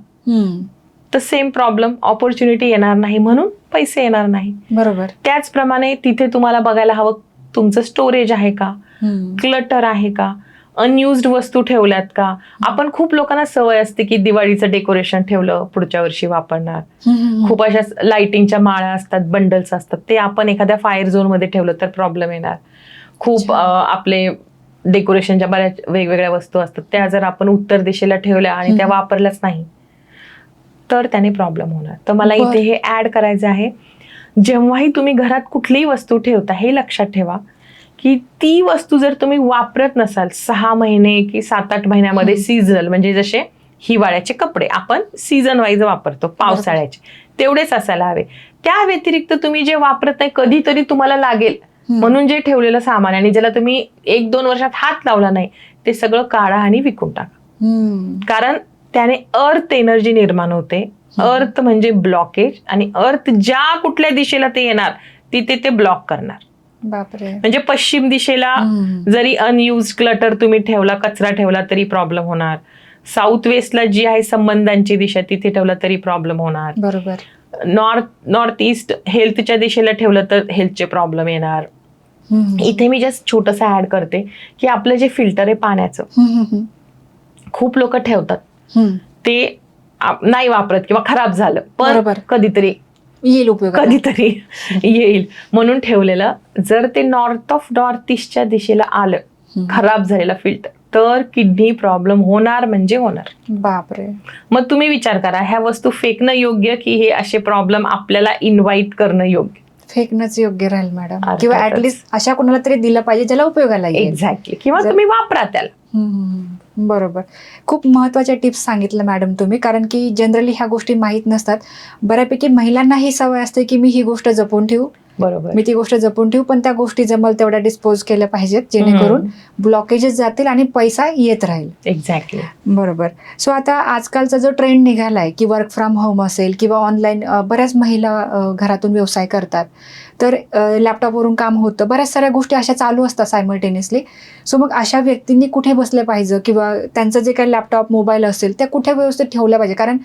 तर सेम प्रॉब्लेम, ऑपॉर्च्युनिटी येणार नाही, म्हणून पैसे येणार नाही. बरोबर. त्याचप्रमाणे तिथे तुम्हाला बघायला हवं, तुमचं स्टोरेज आहे का, क्लटर आहे का, अनयुज्ड वस्तू ठेवल्यात का. आपण खूप लोकांना सवय असते की दिवाळीचं डेकोरेशन ठेवलं, पुढच्या वर्षी वापरणार. खूप अशा लाइटिंगच्या माळा असतात, बंडल्स असतात, ते आपण एखाद्या फायर झोन मध्ये ठेवलं तर प्रॉब्लेम येणार. खूप आपले डेकोरेशनच्या बऱ्याच वेगवेगळ्या वस्तू असतात, त्या जर आपण उत्तर दिशेला ठेवल्या आणि त्या वापरल्याच नाही तर त्याने प्रॉब्लेम होणार. तर मला इथे हे ऍड करायचं आहे, जेव्हाही तुम्ही घरात कुठलीही वस्तू ठेवता, हे लक्षात ठेवा की ती वस्तू जर तुम्ही वापरत नसाल 6 महिने की 7-8 महिन्यामध्ये, सीझनल म्हणजे जसे हिवाळ्याचे कपडे आपण सीझन वाईज वापरतो, पावसाळ्याचे तेवढेच असायला हवे. त्या व्यतिरिक्त तुम्ही जे वापरत नाही, कधीतरी तुम्हाला लागेल म्हणून जे ठेवलेलं सामान आणि ज्याला तुम्ही 1-2 वर्षात हात लावला नाही, ते सगळं काढा आणि विकून टाका. कारण त्याने अर्थ एनर्जी निर्माण होते. अर्थ म्हणजे ब्लॉकेज, आणि अर्थ ज्या कुठल्या दिशेला ते येणार तिथे ते ब्लॉक करणार. बापरे. म्हणजे पश्चिम दिशेला जरी अनयुज क्लटर तुम्ही ठेवला, कचरा ठेवला तरी प्रॉब्लेम होणार. साऊथ वेस्टला जी आहे संबंधांची दिशा, तिथे ठेवला तरी प्रॉब्लेम होणार. बरोबर. नॉर्थ ईस्ट हेल्थच्या दिशेला ठेवलं तर हेल्थचे प्रॉब्लेम येणार. इथे मी जस्ट छोटस ऍड करते की आपलं जे फिल्टर आहे पाण्याचं, खूप लोक ठेवतात, ते नाही वापरत किंवा खराब झालं, पण कधीतरी येईल उपयोग, कधीतरी येईल म्हणून ठेवलेलं. जर ते नॉर्थ ईस्टच्या दिशेला आलं, खराब झालेला फिल्टर, तर किडनी प्रॉब्लेम होणार म्हणजे होणार. बापरे. मग तुम्ही विचार करा, ह्या वस्तू फेकणं योग्य की हे असे प्रॉब्लेम आपल्याला इन्व्हाइट करणं योग्य? फेकणंच योग्य राहील मॅडम, किंवा ऍटलीस्ट अशा कोणाला तरी दिलं पाहिजे ज्याला उपयोगाला येईल. एक्झॅक्टली. किंवा तुम्ही वापरा त्याला. बरोबर. खूप महत्त्वाच्या टिप्स सांगितलं मॅडम तुम्ही, कारण की जनरली ह्या गोष्टी माहीत नसतात. बऱ्यापैकी महिलांना ही सवय असते की मी ही गोष्ट जपून ठेवू, बरोबर, मी ती गोष्ट जपून ठेवू, पण त्या गोष्टी जमल तेवढ्या डिस्पोज केल्या पाहिजेत, जेणेकरून ब्लॉकेजेस जातील आणि पैसा येत राहील. एक्झॅक्टली. बरोबर. सो आता आजकालचा जो ट्रेंड निघालाय की वर्क फ्रॉम होम असेल किंवा ऑनलाईन, बऱ्याच महिला घरातून व्यवसाय करतात, तर लॅपटॉपवरून काम होतं, बऱ्याच साऱ्या गोष्टी अशा चालू असतात सायमल्टेनियसली. सो मग अशा व्यक्तींनी कुठे बसले पाहिजे, किंवा त्यांचं जे काही लॅपटॉप मोबाईल असेल त्या कुठे व्यवस्थित ठेवल्या पाहिजे, कारण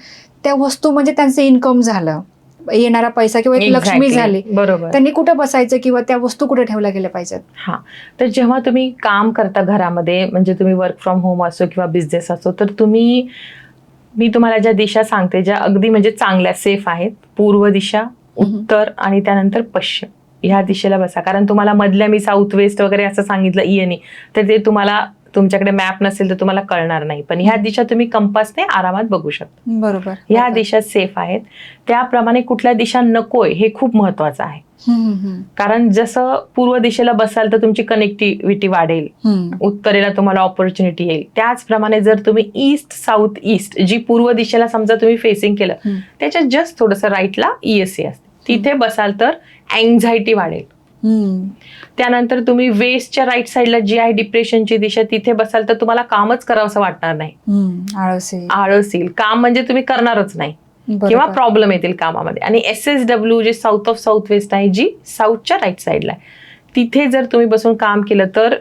त्या वस्तू म्हणजे त्यांचं इन्कम झालं, येणारा पैसा किंवा एक लक्ष्मी झाली. बरोबर. त्यांनी कुठे बसायचं किंवा त्या वस्तू कुठे ठेवल्या गेल्या पाहिजेत? हा, तर जेव्हा तुम्ही काम करता घरामध्ये, म्हणजे तुम्ही वर्क फ्रॉम होम असो किंवा बिझनेस असो, तर मी तुम्हाला ज्या दिशा सांगते, ज्या अगदी म्हणजे चांगल्या सेफ आहेत, पूर्व दिशा, उत्तर आणि त्यानंतर पश्चिम, ह्या दिशेला बसा. कारण तुम्हाला मधल्या मी साऊथ वेस्ट वगैरे असं सांगितलं ENE, तर ते तुम्हाला, तुमच्याकडे मॅप नसेल तर तुम्हाला कळणार नाही, पण ह्या दिशा तुम्ही कंपासने आरामात बघू शकता. बरोबर. ह्या दिशा सेफ आहेत. त्याप्रमाणे कुठल्या दिशा नकोय हे खूप महत्वाचं आहे. कारण जसं पूर्व दिशेला बसाल तर तुमची कनेक्टिव्हिटी वाढेल, उत्तरेला तुम्हाला ऑपॉर्च्युनिटी येईल. त्याचप्रमाणे जर तुम्ही ईस्ट साऊथ ईस्ट, जी पूर्व दिशेला समजा तुम्ही फेसिंग केलं, त्याच्यात जस्ट थोडंसं राईटला ESC असते, तिथे बसाल तर अँझायटी वाढेल. त्यानंतर तुम्ही वेस्टच्या राईट साईडला जी आहे डिप्रेशनची दिशा, तिथे बसाल तर तुम्हाला कामच करावंसं वाटणार नाही, आळस येईल. काम म्हणजे तुम्ही करणारच नाही किंवा प्रॉब्लेम येतील कामामध्ये. आणि SSW जे साऊथ ऑफ साऊथ वेस्ट आहे, जी साऊथच्या राईट साईडला आहे, तिथे जर तुम्ही बसून काम केलं तर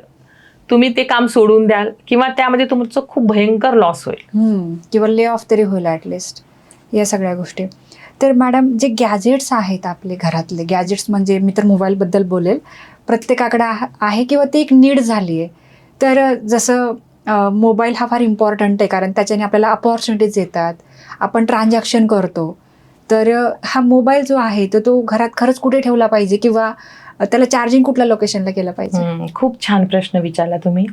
तुम्ही ते काम सोडून द्याल किंवा त्यामध्ये तुमचं खूप भयंकर लॉस होईल. किंवा ले ऑफ तरी होईल ॲटलिस्ट, या सगळ्या गोष्टी. तर मॅडम, जे गॅजेट्स आहेत आपले घरातले गॅजेट्स, म्हणजे मी तर मोबाईलबद्दल बोलेल, प्रत्येकाकडे आहे किंवा ती एक नीड झाली आहे. तर जसं मोबाईल हा फार इम्पॉर्टंट आहे, कारण त्याच्याने आपल्याला अपॉर्च्युनिटीज येतात, आपण ट्रान्झॅक्शन करतो. तर हा मोबाईल जो आहे तर तो घरात खरंच कुठे ठेवला पाहिजे, किंवा त्याला चार्जिंग कुठल्या लोकेशनला केलं पाहिजे? खूप छान प्रश्न विचारला तुम्ही.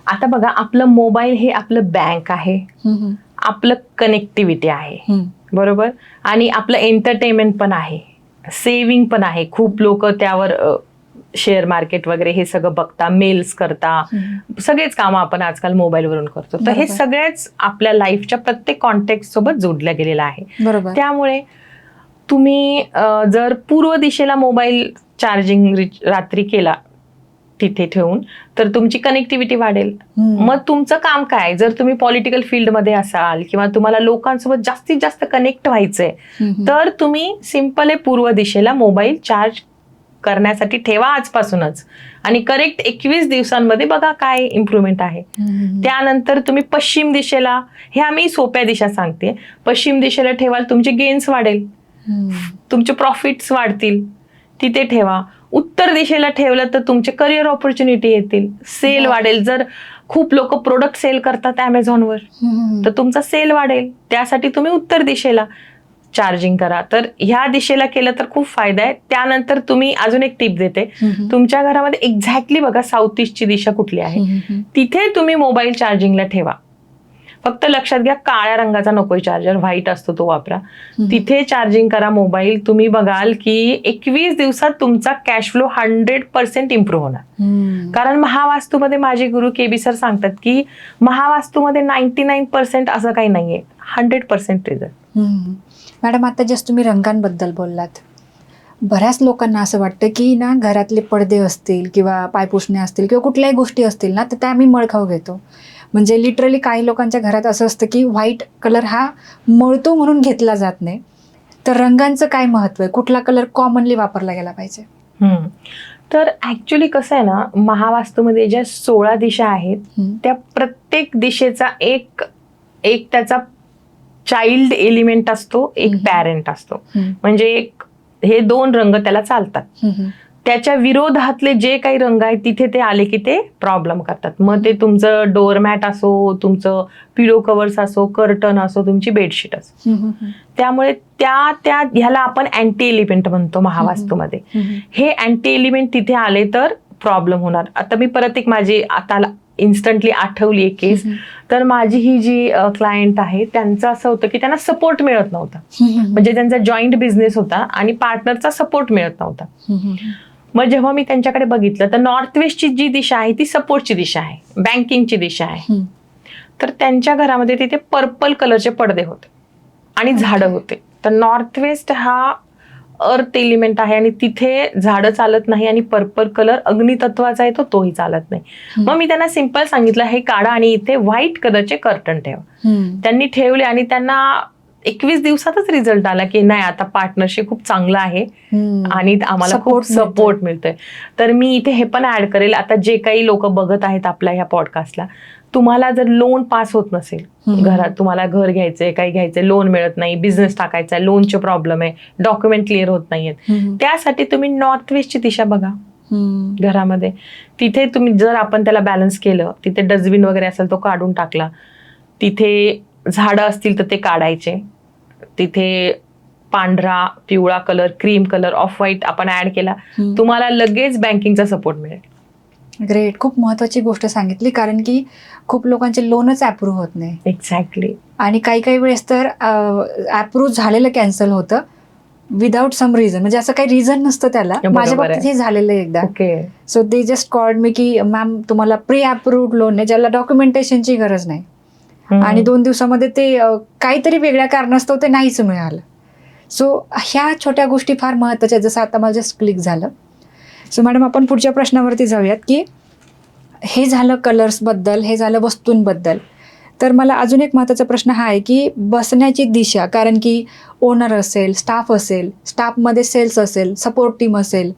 आता बघा, आपलं मोबाईल हे आपलं बँक आहे, आपलं कनेक्टिव्हिटी आहे, बरोबर, आणि आपलं एंटरटेनमेंट पण आहे, सेव्हिंग पण आहे. खूप लोक त्यावर शेअर मार्केट वगैरे हे सगळं बघता, मेल्स करता, सगळेच कामं आपण आजकाल मोबाईलवरून करतो. तर हे सगळेच आपल्या लाईफच्या प्रत्येक कॉन्टेक्स्ट सोबत जोडल्या गेलेलं आहे. बरोबर. त्यामुळे तुम्ही जर पूर्व दिशेला मोबाईल चार्जिंग रात्री केला तिथे ठेवून, तर तुमची कनेक्टिव्हिटी वाढेल. मग तुमचं काम काय, जर तुम्ही पॉलिटिकल फील्डमध्ये असाल किंवा तुम्हाला लोकांसोबत जास्तीत जास्त कनेक्ट व्हायचंय, तर तुम्ही सिंपल पूर्व दिशेला मोबाईल चार्ज करण्यासाठी ठेवा आजपासूनच, आणि करेक्ट 21 दिवसांमध्ये बघा काय इम्प्रुव्हमेंट आहे. त्यानंतर तुम्ही पश्चिम दिशेला, हे आम्ही सोप्या दिशा सांगते, पश्चिम दिशेला ठेवाल, तुमचे गेन्स वाढेल, तुमचे प्रॉफिट्स वाढतील, तिथे ठेवा. उत्तर दिशेला ठेवलं तर तुमचे करिअर ऑपॉर्च्युनिटी येतील, सेल वाढेल. जर खूप लोक प्रोडक्ट सेल करतात अमेझॉनवर, तर तुमचा सेल वाढेल. त्यासाठी तुम्ही उत्तर दिशेला चार्जिंग करा. तर ह्या दिशेला केलं तर खूप फायदा आहे. त्यानंतर तुम्ही अजून एक टिप देते, तुमच्या घरामध्ये एक्झॅक्टली बघा साऊथ ईस्टची दिशा कुठली आहे, तिथे तुम्ही मोबाईल चार्जिंगला ठेवा. फक्त लक्षात घ्या, काळ्या रंगाचा नकोय चार्जर, व्हाईट असतो तो वापरा. तिथे चार्जिंग करा मोबाईल. तुम्ही बघाल की 21 दिवसात तुमचा कॅश फ्लो 100% इम्प्रूव्ह होणार. कारण महावास्तूमध्ये माझे गुरु KB सर सांगतात की महावास्तूमध्ये 99% असं काही नाहीये, 100% रिझल्ट. मॅडम, आता जस्ट तुम्ही रंगांबद्दल बोललात. बऱ्याच लोकांना असं वाटतं की ना, घरातले पडदे असतील किंवा पायपुसणे असतील किंवा कुठल्याही गोष्टी असतील ना, तर त्या आम्ही मळखाऊ घेतो. म्हणजे लिटरली काही लोकांच्या घरात असं असतं की व्हाईट कलर हा मळतो म्हणून घेतला जात नाही. तर रंगांचं काय महत्व आहे, कुठला कलर कॉमनली वापरला गेला पाहिजे? तर ऍक्च्युली कसं आहे ना, महावास्तूमध्ये ज्या 16 दिशा आहेत, त्या प्रत्येक दिशेचा एक त्याचा चाइल्ड एलिमेंट असतो, एक पॅरेंट असतो. म्हणजे एक हे 2 रंग त्याला चालतात. त्याच्या विरोधातले जे काही रंग आहेत तिथे ते आले की ते प्रॉब्लेम करतात. मग ते तुमचं डोअरमॅट असो, तुमचं पिलो कव्हर्स असो, कर्टन असो, तुमची बेडशीट असो. त्यामुळे त्या ह्याला आपण अँटी एलिमेंट म्हणतो महावास्तूमध्ये. हे अँटी एलिमेंट तिथे आले तर प्रॉब्लेम होणार. आता मी परत एक माझी आता इन्स्टंटली आठवली एक केस. तर माझी ही जी क्लायंट आहे, त्यांचं असं होतं की त्यांना सपोर्ट मिळत नव्हता. म्हणजे त्यांचा जॉईंट बिझनेस होता आणि पार्टनरचा सपोर्ट मिळत नव्हता. मग जेव्हा मी त्यांच्याकडे बघितलं, तर नॉर्थ वेस्टची जी दिशा आहे ती सपोर्टची दिशा आहे, बँकिंगची दिशा आहे. तर त्यांच्या घरामध्ये तिथे पर्पल कलरचे पडदे होते आणि झाडं होते. तर नॉर्थ वेस्ट हा अर्थ एलिमेंट आहे आणि तिथे झाडं चालत नाही, आणि पर्पल कलर अग्नितत्वाचा आहे, तोही चालत नाही. मग मी त्यांना सिंपल सांगितलं, हे काढा आणि इथे व्हाईट कलरचे कर्टन ठेवा. त्यांनी ठेवले आणि त्यांना 21 दिवसातच रिझल्ट आला की नाही, आता पार्टनरशिप खूप चांगला आहे आणि आम्हाला खूप सपोर्ट मिळतोय. तर मी इथे हे पण ऍड करेल, आता जे काही लोक बघत आहेत आपल्या ह्या पॉडकास्टला, तुम्हाला जर लोन पास होत नसेल, घरात तुम्हाला घर घ्यायचंय, काही घ्यायचंय, लोन मिळत नाही, बिझनेस टाकायचा, लोनचे प्रॉब्लेम आहे, डॉक्युमेंट क्लिअर होत नाहीयेत, त्यासाठी तुम्ही नॉर्थ वेस्टची दिशा बघा घरामध्ये. तिथे तुम्ही जर आपण त्याला बॅलन्स केलं, तिथे डस्टबिन वगैरे असेल तो काढून टाकला, तिथे झाडं असतील तर ते काढायचे, तिथे पांढरा, पिवळा colour, cream colour, off white आपण ऍड केला, तुम्हाला लगेच बँकिंगचा सपोर्ट मिळेल. ग्रेट, खूप महत्वाची गोष्ट सांगितली, कारण की खूप लोकांचे लोनच अप्रूव्ह होत नाही. एक्झॅक्टली. आणि काही वेळेस तर अप्रूव्ह झालेलं कॅन्सल होतं विदाउट सम रिझन, म्हणजे असं काही रिझन नसतं त्याला. माझ्या बाबतीत हे झालेलं एकदा. So they just called me की मॅम, तुम्हाला प्री अप्रूव्ड लोन आहे, ज्याला डॉक्युमेंटेशनची गरज नाही, आणि 2 दिवसामध्ये ते काहीतरी वेगळ्या कारणास्तव ते नाहीच मिळालं. सो ह्या छोट्या गोष्टी फार महत्त्वाच्या, जसं आता मला जस्ट क्लिक झालं. सो मॅडम, आपण पुढच्या प्रश्नावरती जाऊयात की हे झालं कलर्सबद्दल, हे झालं वस्तूंबद्दल. तर मला अजून एक महत्त्वाचा प्रश्न हा आहे की बसण्याची दिशा, कारण की ओनर असेल, स्टाफ असेल, स्टाफमध्ये सेल्स असेल, सपोर्ट टीम असेल,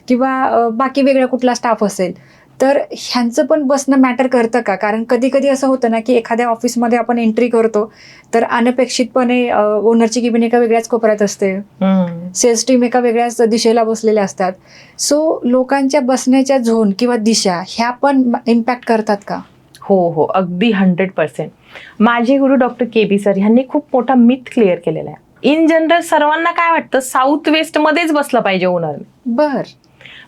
किंवा बाकी वेगळा कुठला स्टाफ असेल, तर ह्यांचं पण बसणं मॅटर करतं का? कारण कधी कधी असं होतं ना की एखाद्या ऑफिसमध्ये आपण एंट्री करतो तर अनपेक्षितपणे ओनरची केबिन एका वेगळ्याच कोपऱ्यात असते, सेल्स टीम एका वेगळ्याच दिशेला बसलेल्या असतात. सो लोकांच्या बसण्याच्या झोन किंवा दिशा ह्या पण इम्पॅक्ट करतात का? हो, अगदी 100%. माझे गुरु डॉक्टर KB सर ह्यांनी खूप मोठा मिथ क्लिअर केलेला आहे. इन जनरल सर्वांना काय वाटतं, साऊथ वेस्ट मध्येच बसलं पाहिजे ओनर. बर.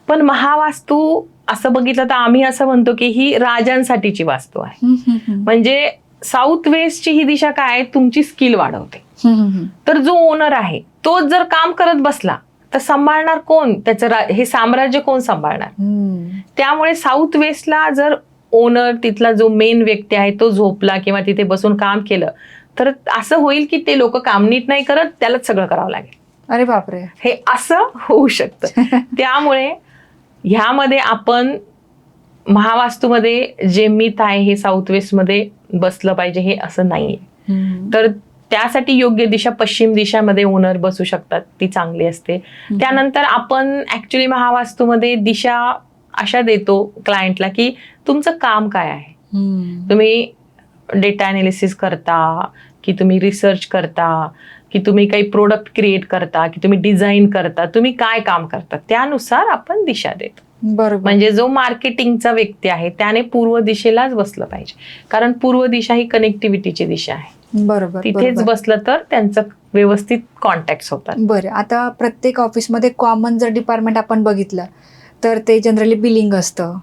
पण महावास्तू असं बघितलं तर आम्ही असं म्हणतो की ही राजांसाठीची वास्तू आहे. म्हणजे साऊथ वेस्टची ही दिशा काय आहे, तुमची स्किल वाढवते. तर जो ओनर आहे तोच जर काम करत बसला तर सांभाळणार कोण त्याचं हे साम्राज्य कोण सांभाळणार? त्यामुळे साऊथ वेस्टला जर ओनर तिथला जो मेन व्यक्ती आहे तो झोपला किंवा तिथे बसून काम केलं तर असं होईल की ते लोक काम नीट नाही करत, त्यालाच सगळं करावं लागेल. अरे बापरे. हे असं होऊ शकतं. त्यामुळे ह्यामध्ये आपण महावास्तूमध्ये जे मिथ आहे हे साऊथ वेस्ट मध्ये बसलं पाहिजे हे असं नाहीये. तर त्यासाठी योग्य दिशा पश्चिम दिशामध्ये ओनर बसू शकतात, ती चांगली असते. त्यानंतर आपण ऍक्च्युली महावास्तूमध्ये दिशा अशा देतो क्लायंटला की तुमचं काम काय आहे. तुम्ही डेटा अनालिसिस करता की तुम्ही रिसर्च करता की तुम्ही काही प्रोडक्ट क्रिएट करता की तुम्ही डिझाईन करता, तुम्ही काय काम करता त्यानुसार आपण दिशा देतो. बरोबर. म्हणजे जो मार्केटिंगचा व्यक्ती आहे त्याने पूर्व दिशेलाच बसलं पाहिजे, कारण पूर्व दिशा ही कनेक्टिव्हिटीची दिशा आहे. बरोबर. तिथेच बसलं तर त्यांचं व्यवस्थित कॉन्टॅक्ट होतात. बरं, आता प्रत्येक ऑफिसमध्ये कॉमन जर डिपार्टमेंट आपण बघितलं तर ते जनरली बिलिंग असतं,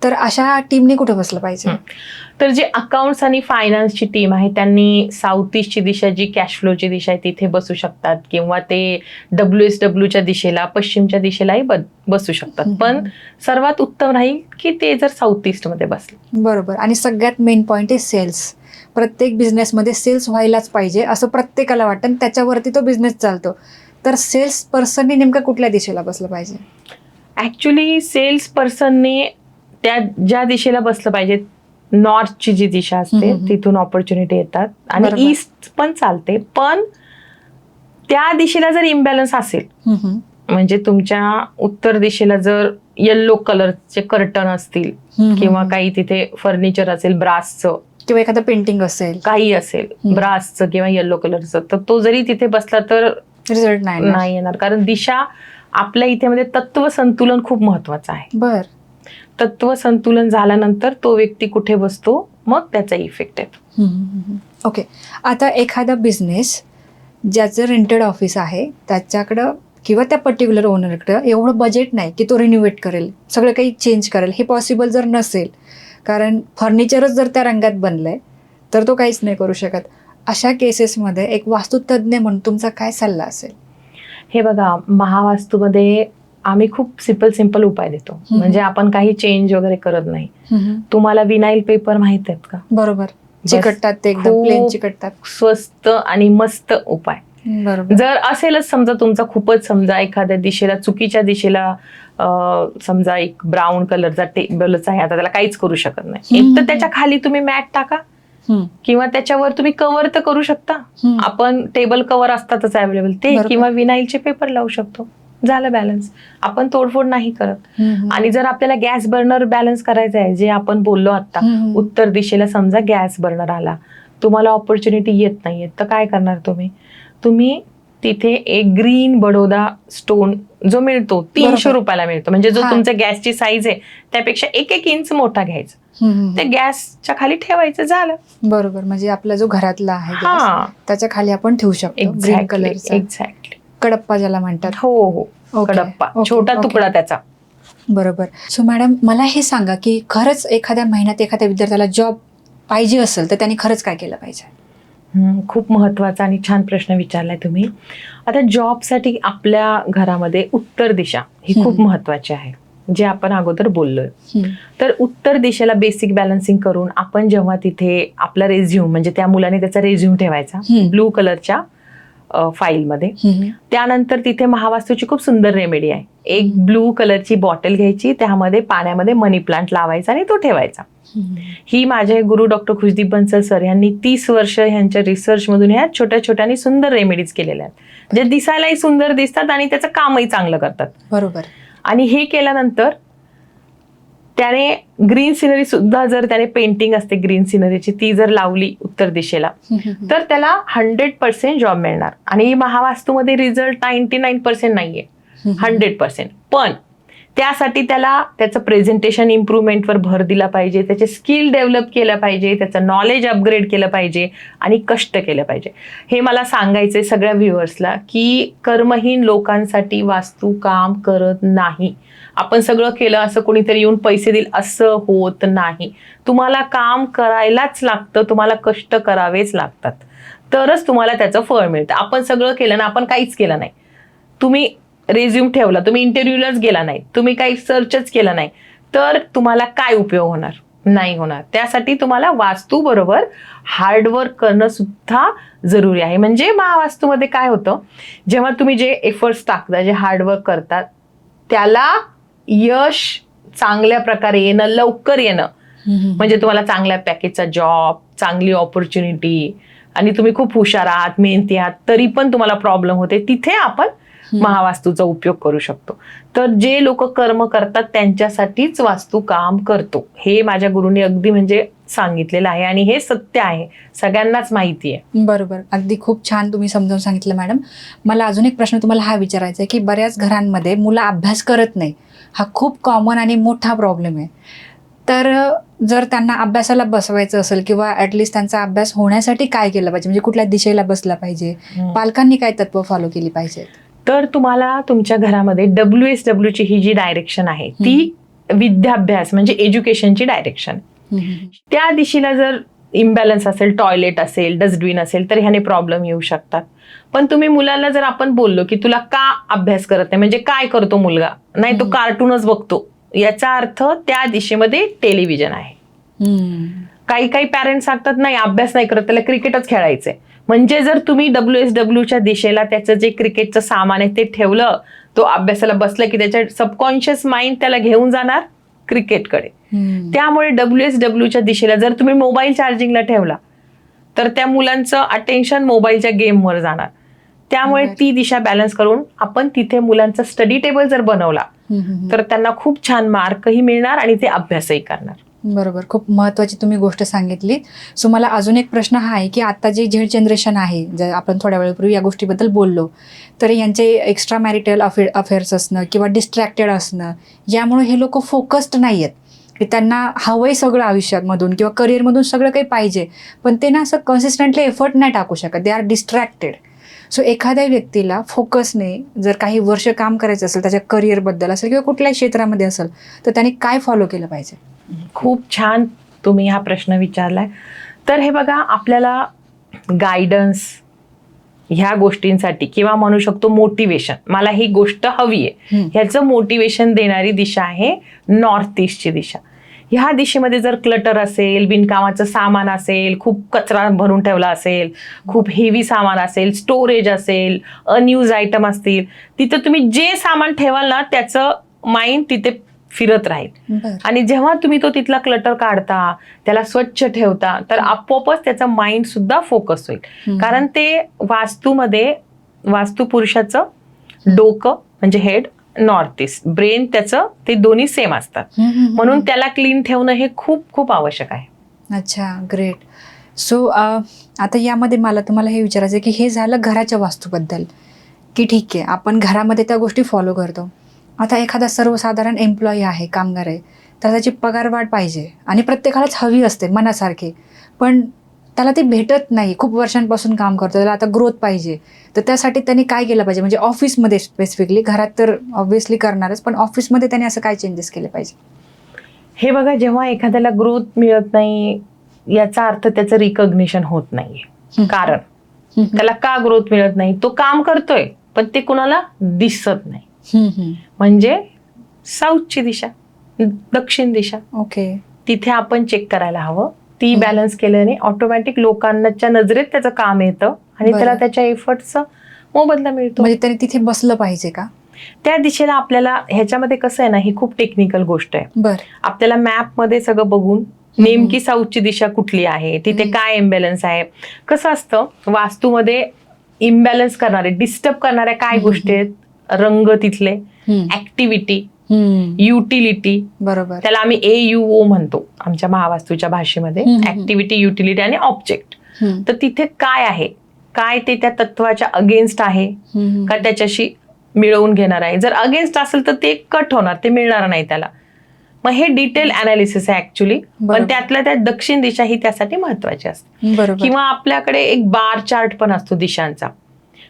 तर अशा टीमने कुठे बसलं पाहिजे? तर जे अकाउंट्स आणि फायनान्सची टीम आहे त्यांनी साऊथ ईस्टची दिशा जी कॅश फ्लोची दिशा आहे तिथे बसू शकतात, किंवा ते WSWच्या दिशेला पश्चिमच्या दिशेलाही बसू शकतात. पण सर्वात उत्तम राहील की ते जर साऊथ ईस्टमध्ये बसले. बरोबर. आणि सगळ्यात मेन पॉईंट आहे सेल्स. प्रत्येक बिझनेसमध्ये सेल्स व्हायलाच पाहिजे असं प्रत्येकाला वाटतं आणि त्याच्यावरती तो बिझनेस चालतो. तर सेल्स पर्सननी नेमकं कुठल्या दिशेला बसलं पाहिजे? ऍक्च्युली सेल्स पर्सनने त्या ज्या दिशेला बसलं पाहिजे, नॉर्थची जी दिशा असते तिथून ऑपॉर्च्युनिटी येतात आणि ईस्ट पण चालते. पण त्या दिशेला जर इम्बॅलन्स असेल, म्हणजे तुमच्या उत्तर दिशेला जर येल्लो कलरचे कर्टन असतील किंवा काही तिथे फर्निचर असेल ब्रासचं किंवा एखादं पेंटिंग असेल, काही असेल ब्रासचं किंवा येल्लो कलरचं, तर तो जरी तिथे बसला तर रिझल्ट नाही येणार. कारण दिशा आपल्या इथे मध्ये तत्व संतुलन खूप महत्वाचं आहे. बर. तत्व संतुलन झाल्यानंतर तो व्यक्ती कुठे बसतो मग त्याचा इफेक्ट येतो. ओके. आता एखादा बिझनेस ज्याचं रेंटेड ऑफिस आहे त्याच्याकडं किंवा त्या पर्टिक्युलर ओनरकडं एवढं बजेट नाही की तो रिन्युवेट करेल, सगळं काही चेंज करेल, हे पॉसिबल जर नसेल, कारण फर्निचरच जर त्या रंगात बनलंय तर तो काहीच नाही करू शकत. अशा केसेसमध्ये एक वास्तुतज्ञ म्हणून तुमचा काय सल्ला असेल? हे बघा, महावास्तूमध्ये आम्ही खूप सिंपल उपाय देतो. म्हणजे आपण काही चेंज वगैरे करत नाही. तुम्हाला विनाईल पेपर माहित आहेत का? बरोबर. चिकटतात ते, एकदम प्लेन चिकटतात. स्वस्त आणि मस्त उपाय. बरोबर. जर असेलच समजा तुमचा खूपच समजा एखाद्या दिशेला चुकीच्या दिशेला समजा एक ब्राऊन कलरचा टेबलच आहे, आता त्याला काहीच करू शकत नाही, एक तर त्याच्या खाली तुम्ही मॅट टाका किंवा त्याच्यावर तुम्ही कव्हर तर करू शकता. आपण टेबल कव्हर असतातच अवेलेबल ते, किंवा विनाईलचे पेपर लावू शकतो. झालं बॅलन्स. आपण तोडफोड नाही करत. आणि जर आपल्याला गॅस बर्नर बॅलन्स करायचा आहे, जे आपण बोललो आता, उत्तर दिशेला समजा गॅस बर्नर आला, तुम्हाला ऑपॉर्च्युनिटी येत नाहीये, तर काय करणार तुम्ही तिथे एक ग्रीन बडोदा स्टोन जो मिळतो 300 रुपयाला मिळतो, म्हणजे जो तुमच्या गॅसची साईज आहे त्यापेक्षा 1 इंच मोठा घ्यायचा, ते गॅसच्या खाली ठेवायचं. झालं. बरोबर. म्हणजे आपला जो घरातला आहे त्याच्या खाली आपण ठेवू शकतो. ग्रीन कलरचा. एक्झॅक्टली. कडप्पा ज्याला म्हणतात. हो कडप्पा, छोटा तुकडा त्याचा. बरोबर. सो मॅडम, मला हे सांगा की खरंच एखाद्या महिन्यात एखाद्या विद्यार्थ्याला जॉब पाहिजे असेल तर त्यांनी खरंच काय केलं पाहिजे? खूप महत्वाचा आणि छान प्रश्न विचारलाय तुम्ही. आता जॉबसाठी आपल्या घरामध्ये उत्तर दिशा ही खूप महत्वाची आहे, जे आपण अगोदर बोललोय. तर उत्तर दिशेला बेसिक बॅलन्सिंग करून आपण जेव्हा तिथे आपला रेझ्यूम, म्हणजे त्या मुलाने त्याचा रेझ्यूम ठेवायचा ब्लू कलरच्या फाईलमध्ये. त्यानंतर तिथे महावास्तूची खूप सुंदर रेमेडी आहे. एक ब्लू कलरची बॉटल घ्यायची, त्यामध्ये पाण्यामध्ये मनी प्लांट लावायचा आणि तो ठेवायचा. ही माझे गुरु डॉक्टर खुशदीप बन्सल सर यांनी 30 वर्ष ह्यांच्या रिसर्च मधून ह्या छोट्या छोट्या आणि सुंदर रेमेडीज केलेल्या आहेत, जे दिसायलाही सुंदर दिसतात आणि त्याचं कामही चांगलं करतात. बरोबर. आणि हे केल्यानंतर त्याने ग्रीन सिनरी सुद्धा जर त्याने पेंटिंग असते ग्रीन सिनरीची ती जर लावली उत्तर दिशेला तर त्याला 100% जॉब मिळणार. आणि महावास्तूमध्ये रिझल्ट 99% नाहीये, 100%. पण त्यासाठी त्याला त्याचं प्रेझेंटेशन इम्प्रूव्हमेंटवर भर दिला पाहिजे, त्याचे स्किल डेव्हलप केलं पाहिजे, त्याचं नॉलेज अपग्रेड केलं पाहिजे आणि कष्ट केलं पाहिजे. हे मला सांगायचंय सगळ्या व्ह्युअर्सला की कर्महीन लोकांसाठी वास्तू काम करत नाही. आपण सगळं केलं असं कोणीतरी येऊन पैसे देईल असं होत नाही. तुम्हाला काम करायलाच लागतं, तुम्हाला कष्ट करावेच लागतात, तरच तुम्हाला त्याचं फळ मिळतं. आपण सगळं केलं ना, आपण काहीच केलं नाही, तुम्ही रेझ्यूम ठेवला, तुम्ही इंटरव्ह्यूलाच गेला नाही, तुम्ही काही सर्चच केलं नाही, तर तुम्हाला काय उपयोग होणार? नाही होणार. त्यासाठी तुम्हाला वास्तू बरोबर हार्डवर्क करणं सुद्धा जरुरी आहे. म्हणजे महावास्तूमध्ये काय होतं, जेव्हा तुम्ही जे एफर्ट्स टाकता, जे हार्डवर्क करतात, त्याला यश चांगल्या प्रकारे येणं, लवकर येणं, म्हणजे तुम्हाला चांगल्या पॅकेजचा जॉब, चांगली ऑपॉर्च्युनिटी, आणि तुम्ही खूप हुशार आहात, मेहनती आहात, तरी पण तुम्हाला प्रॉब्लेम होते, तिथे आपण महावास्तूचा उपयोग करू शकतो. तर जे लोक कर्म करतात त्यांच्यासाठीच वास्तू काम करतो, हे माझ्या गुरुनी अगदी म्हणजे सांगितलेलं आहे आणि हे सत्य आहे, सगळ्यांनाच माहिती आहे. बरोबर, अगदी खूप छान तुम्ही समजावून सांगितलं मॅडम. मला अजून एक प्रश्न तुम्हाला हा विचारायचा आहे की बऱ्याच घरांमध्ये मुलं अभ्यास करत नाही, हा खूप कॉमन आणि मोठा प्रॉब्लेम आहे. तर जर त्यांना अभ्यासाला बसवायचं असेल किंवा ॲटलिस्ट त्यांचा अभ्यास होण्यासाठी काय केलं पाहिजे, म्हणजे कुठल्या दिशेला बसला पाहिजे, पालकांनी काय तत्व फॉलो केली पाहिजे? तर तुम्हाला तुमच्या घरामध्ये WSW ची ही जी डायरेक्शन आहे ती विद्याभ्यास म्हणजे एज्युकेशनची डायरेक्शन. त्या दिशेला जर इम्बॅलन्स असेल, टॉयलेट असेल, डस्टबिन असेल, तर ह्याने प्रॉब्लेम येऊ शकतात. पण तुम्ही मुलांना जर आपण बोललो की तुला का अभ्यास करत नाही, म्हणजे काय करतो मुलगा, नाही तो कार्टूनच बघतो, याचा अर्थ त्या दिशेमध्ये टेलिव्हिजन आहे. काही काही पॅरेंट्स सांगतात नाही अभ्यास नाही करत, त्याला क्रिकेटच खेळायचंय. म्हणजे जर तुम्ही WSWच्या दिशेला त्याचं जे क्रिकेटचं सामान आहे ते ठेवलं, तो अभ्यासाला बसला की त्याच्या सबकॉन्शियस माइंड त्याला घेऊन जाणार क्रिकेटकडे. त्यामुळे WSWच्या दिशेला जर तुम्ही मोबाईल चार्जिंगला ठेवला तर त्या मुलांचं अटेन्शन मोबाईलच्या गेमवर जाणार. त्यामुळे ती दिशा बॅलन्स करून आपण तिथे मुलांचा स्टडी टेबल जर बनवला तर त्यांना खूप छान मार्कही मिळणार आणि ते अभ्यासही करणार. बरोबर, खूप महत्त्वाची तुम्ही गोष्ट सांगितली. सो मला अजून एक प्रश्न हा आहे की आता जे झेड जनरेशन आहे, जर आपण थोड्या वेळापूर्वी या गोष्टीबद्दल बोललो, तर यांचे एक्स्ट्रा मॅरिटल अफेअर्स असणं किंवा डिस्ट्रॅक्टेड असणं, यामुळे हे लोक फोकस्ड नाही आहेत. की त्यांना हवंय सगळं आयुष्यामधून किंवा करिअरमधून सगळं काही पाहिजे, पण ते ना असं कन्सिस्टंटली एफर्ट नाही टाकू शकत, दे आर डिस्ट्रॅक्टेड. सो एखाद्या व्यक्तीला फोकसने जर काही वर्ष काम करायचं असेल, त्याच्या करिअरबद्दल असेल किंवा कुठल्याही क्षेत्रामध्ये असेल, तर त्यांनी काय फॉलो केलं पाहिजे? खूप छान तुम्ही हा प्रश्न विचारलाय. तर हे बघा, आपल्याला गायडन्स ह्या गोष्टींसाठी किंवा म्हणू शकतो मोटिवेशन, मला ही गोष्ट हवी आहे, ह्याचं मोटिवेशन देणारी दिशा आहे नॉर्थ ईस्टची दिशा. ह्या दिशेमध्ये जर क्लटर असेल, बिनकामाचं सामान असेल, खूप कचरा भरून ठेवला असेल, खूप हेवी सामान असेल, स्टोरेज असेल, अनयूज आयटम असतील, तिथं तुम्ही जे सामान ठेवाल ना त्याचं माइंड तिथे फिरत राहील. आणि जेव्हा तुम्ही तो तिथला क्लटर काढता, त्याला स्वच्छ ठेवता, तर आपोआपच त्याचा माइंड सुद्धा फोकस होईल. कारण ते वास्तूमध्ये, वास्तू पुरुषाचं डोकं म्हणजे हेड, नॉर्थ ईस्ट ब्रेन त्याचं, ते दोन्ही सेम असतात, म्हणून त्याला क्लीन ठेवणं हे खूप खूप आवश्यक आहे. अच्छा, ग्रेट. सो आता यामध्ये मला तुम्हाला हे विचारायचं आहे की हे झालं घराच्या वास्तूबद्दल, की ठीक आहे आपण घरामध्ये त्या गोष्टी फॉलो करतो. आता एखादा सर्वसाधारण एम्प्लॉई आहे, कामगार आहे, तर त्याची पगारवाढ पाहिजे आणि प्रत्येकालाच हवी असते मनासारखी, पण त्याला ते भेटत नाही, खूप वर्षांपासून काम करतो, त्याला आता ग्रोथ पाहिजे. तर त्यासाठी त्यांनी काय केलं पाहिजे, म्हणजे ऑफिसमध्ये स्पेसिफिकली, घरात तर ऑब्व्हियसली करणारच, पण ऑफिसमध्ये त्यांनी असं काय चेंजेस केले पाहिजे? हे बघा, जेव्हा एखाद्याला ग्रोथ मिळत नाही याचा अर्थ त्याचं रिकॉग्निशन होत नाहीये. कारण त्याला का ग्रोथ मिळत नाही, तो काम करतोय पण ते कुणाला दिसत नाही. म्हणजे साऊथची दिशा, दक्षिण दिशा, ओके, तिथे आपण चेक करायला हवं. ती बॅलन्स केल्याने ऑटोमॅटिक लोकांच्या नजरेत त्याचं काम येतं आणि त्याला त्याच्या एफर्टचा मोबदला मिळतो. म्हणजे त्याने तिथे बसलं पाहिजे का त्या दिशेला? आपल्याला ह्याच्यामध्ये कसं आहे ना, ही खूप टेक्निकल गोष्ट आहे. बरं, आपल्याला मॅप मध्ये सगळं बघून नेमकी साऊथची दिशा कुठली आहे, तिथे काय इम्बॅलन्स आहे. कसं असतं वास्तूमध्ये, इम्बॅलन्स करणारे, डिस्टर्ब करणाऱ्या काय गोष्टी आहेत, रंग तिथले, ऍक्टिव्हिटी, युटिलिटी, बरोबर. त्याला आम्ही AUO म्हणतो आमच्या महावास्तूच्या भाषेमध्ये, ऍक्टिव्हिटी, युटिलिटी आणि ऑब्जेक्ट. तर तिथे काय आहे, काय ते त्या तत्वाच्या अगेन्स्ट आहे का त्याच्याशी मिळवून घेणार आहे. जर अगेन्स्ट असेल तर ते कट होणार, ते मिळणार नाही त्याला. मग हे डिटेल अनालिसिस आहे ऍक्च्युली, पण त्यातल्या त्यात दक्षिण दिशा ही त्यासाठी महत्वाची असते. किंवा आपल्याकडे एक बार चार्ट पण असतो दिशांचा,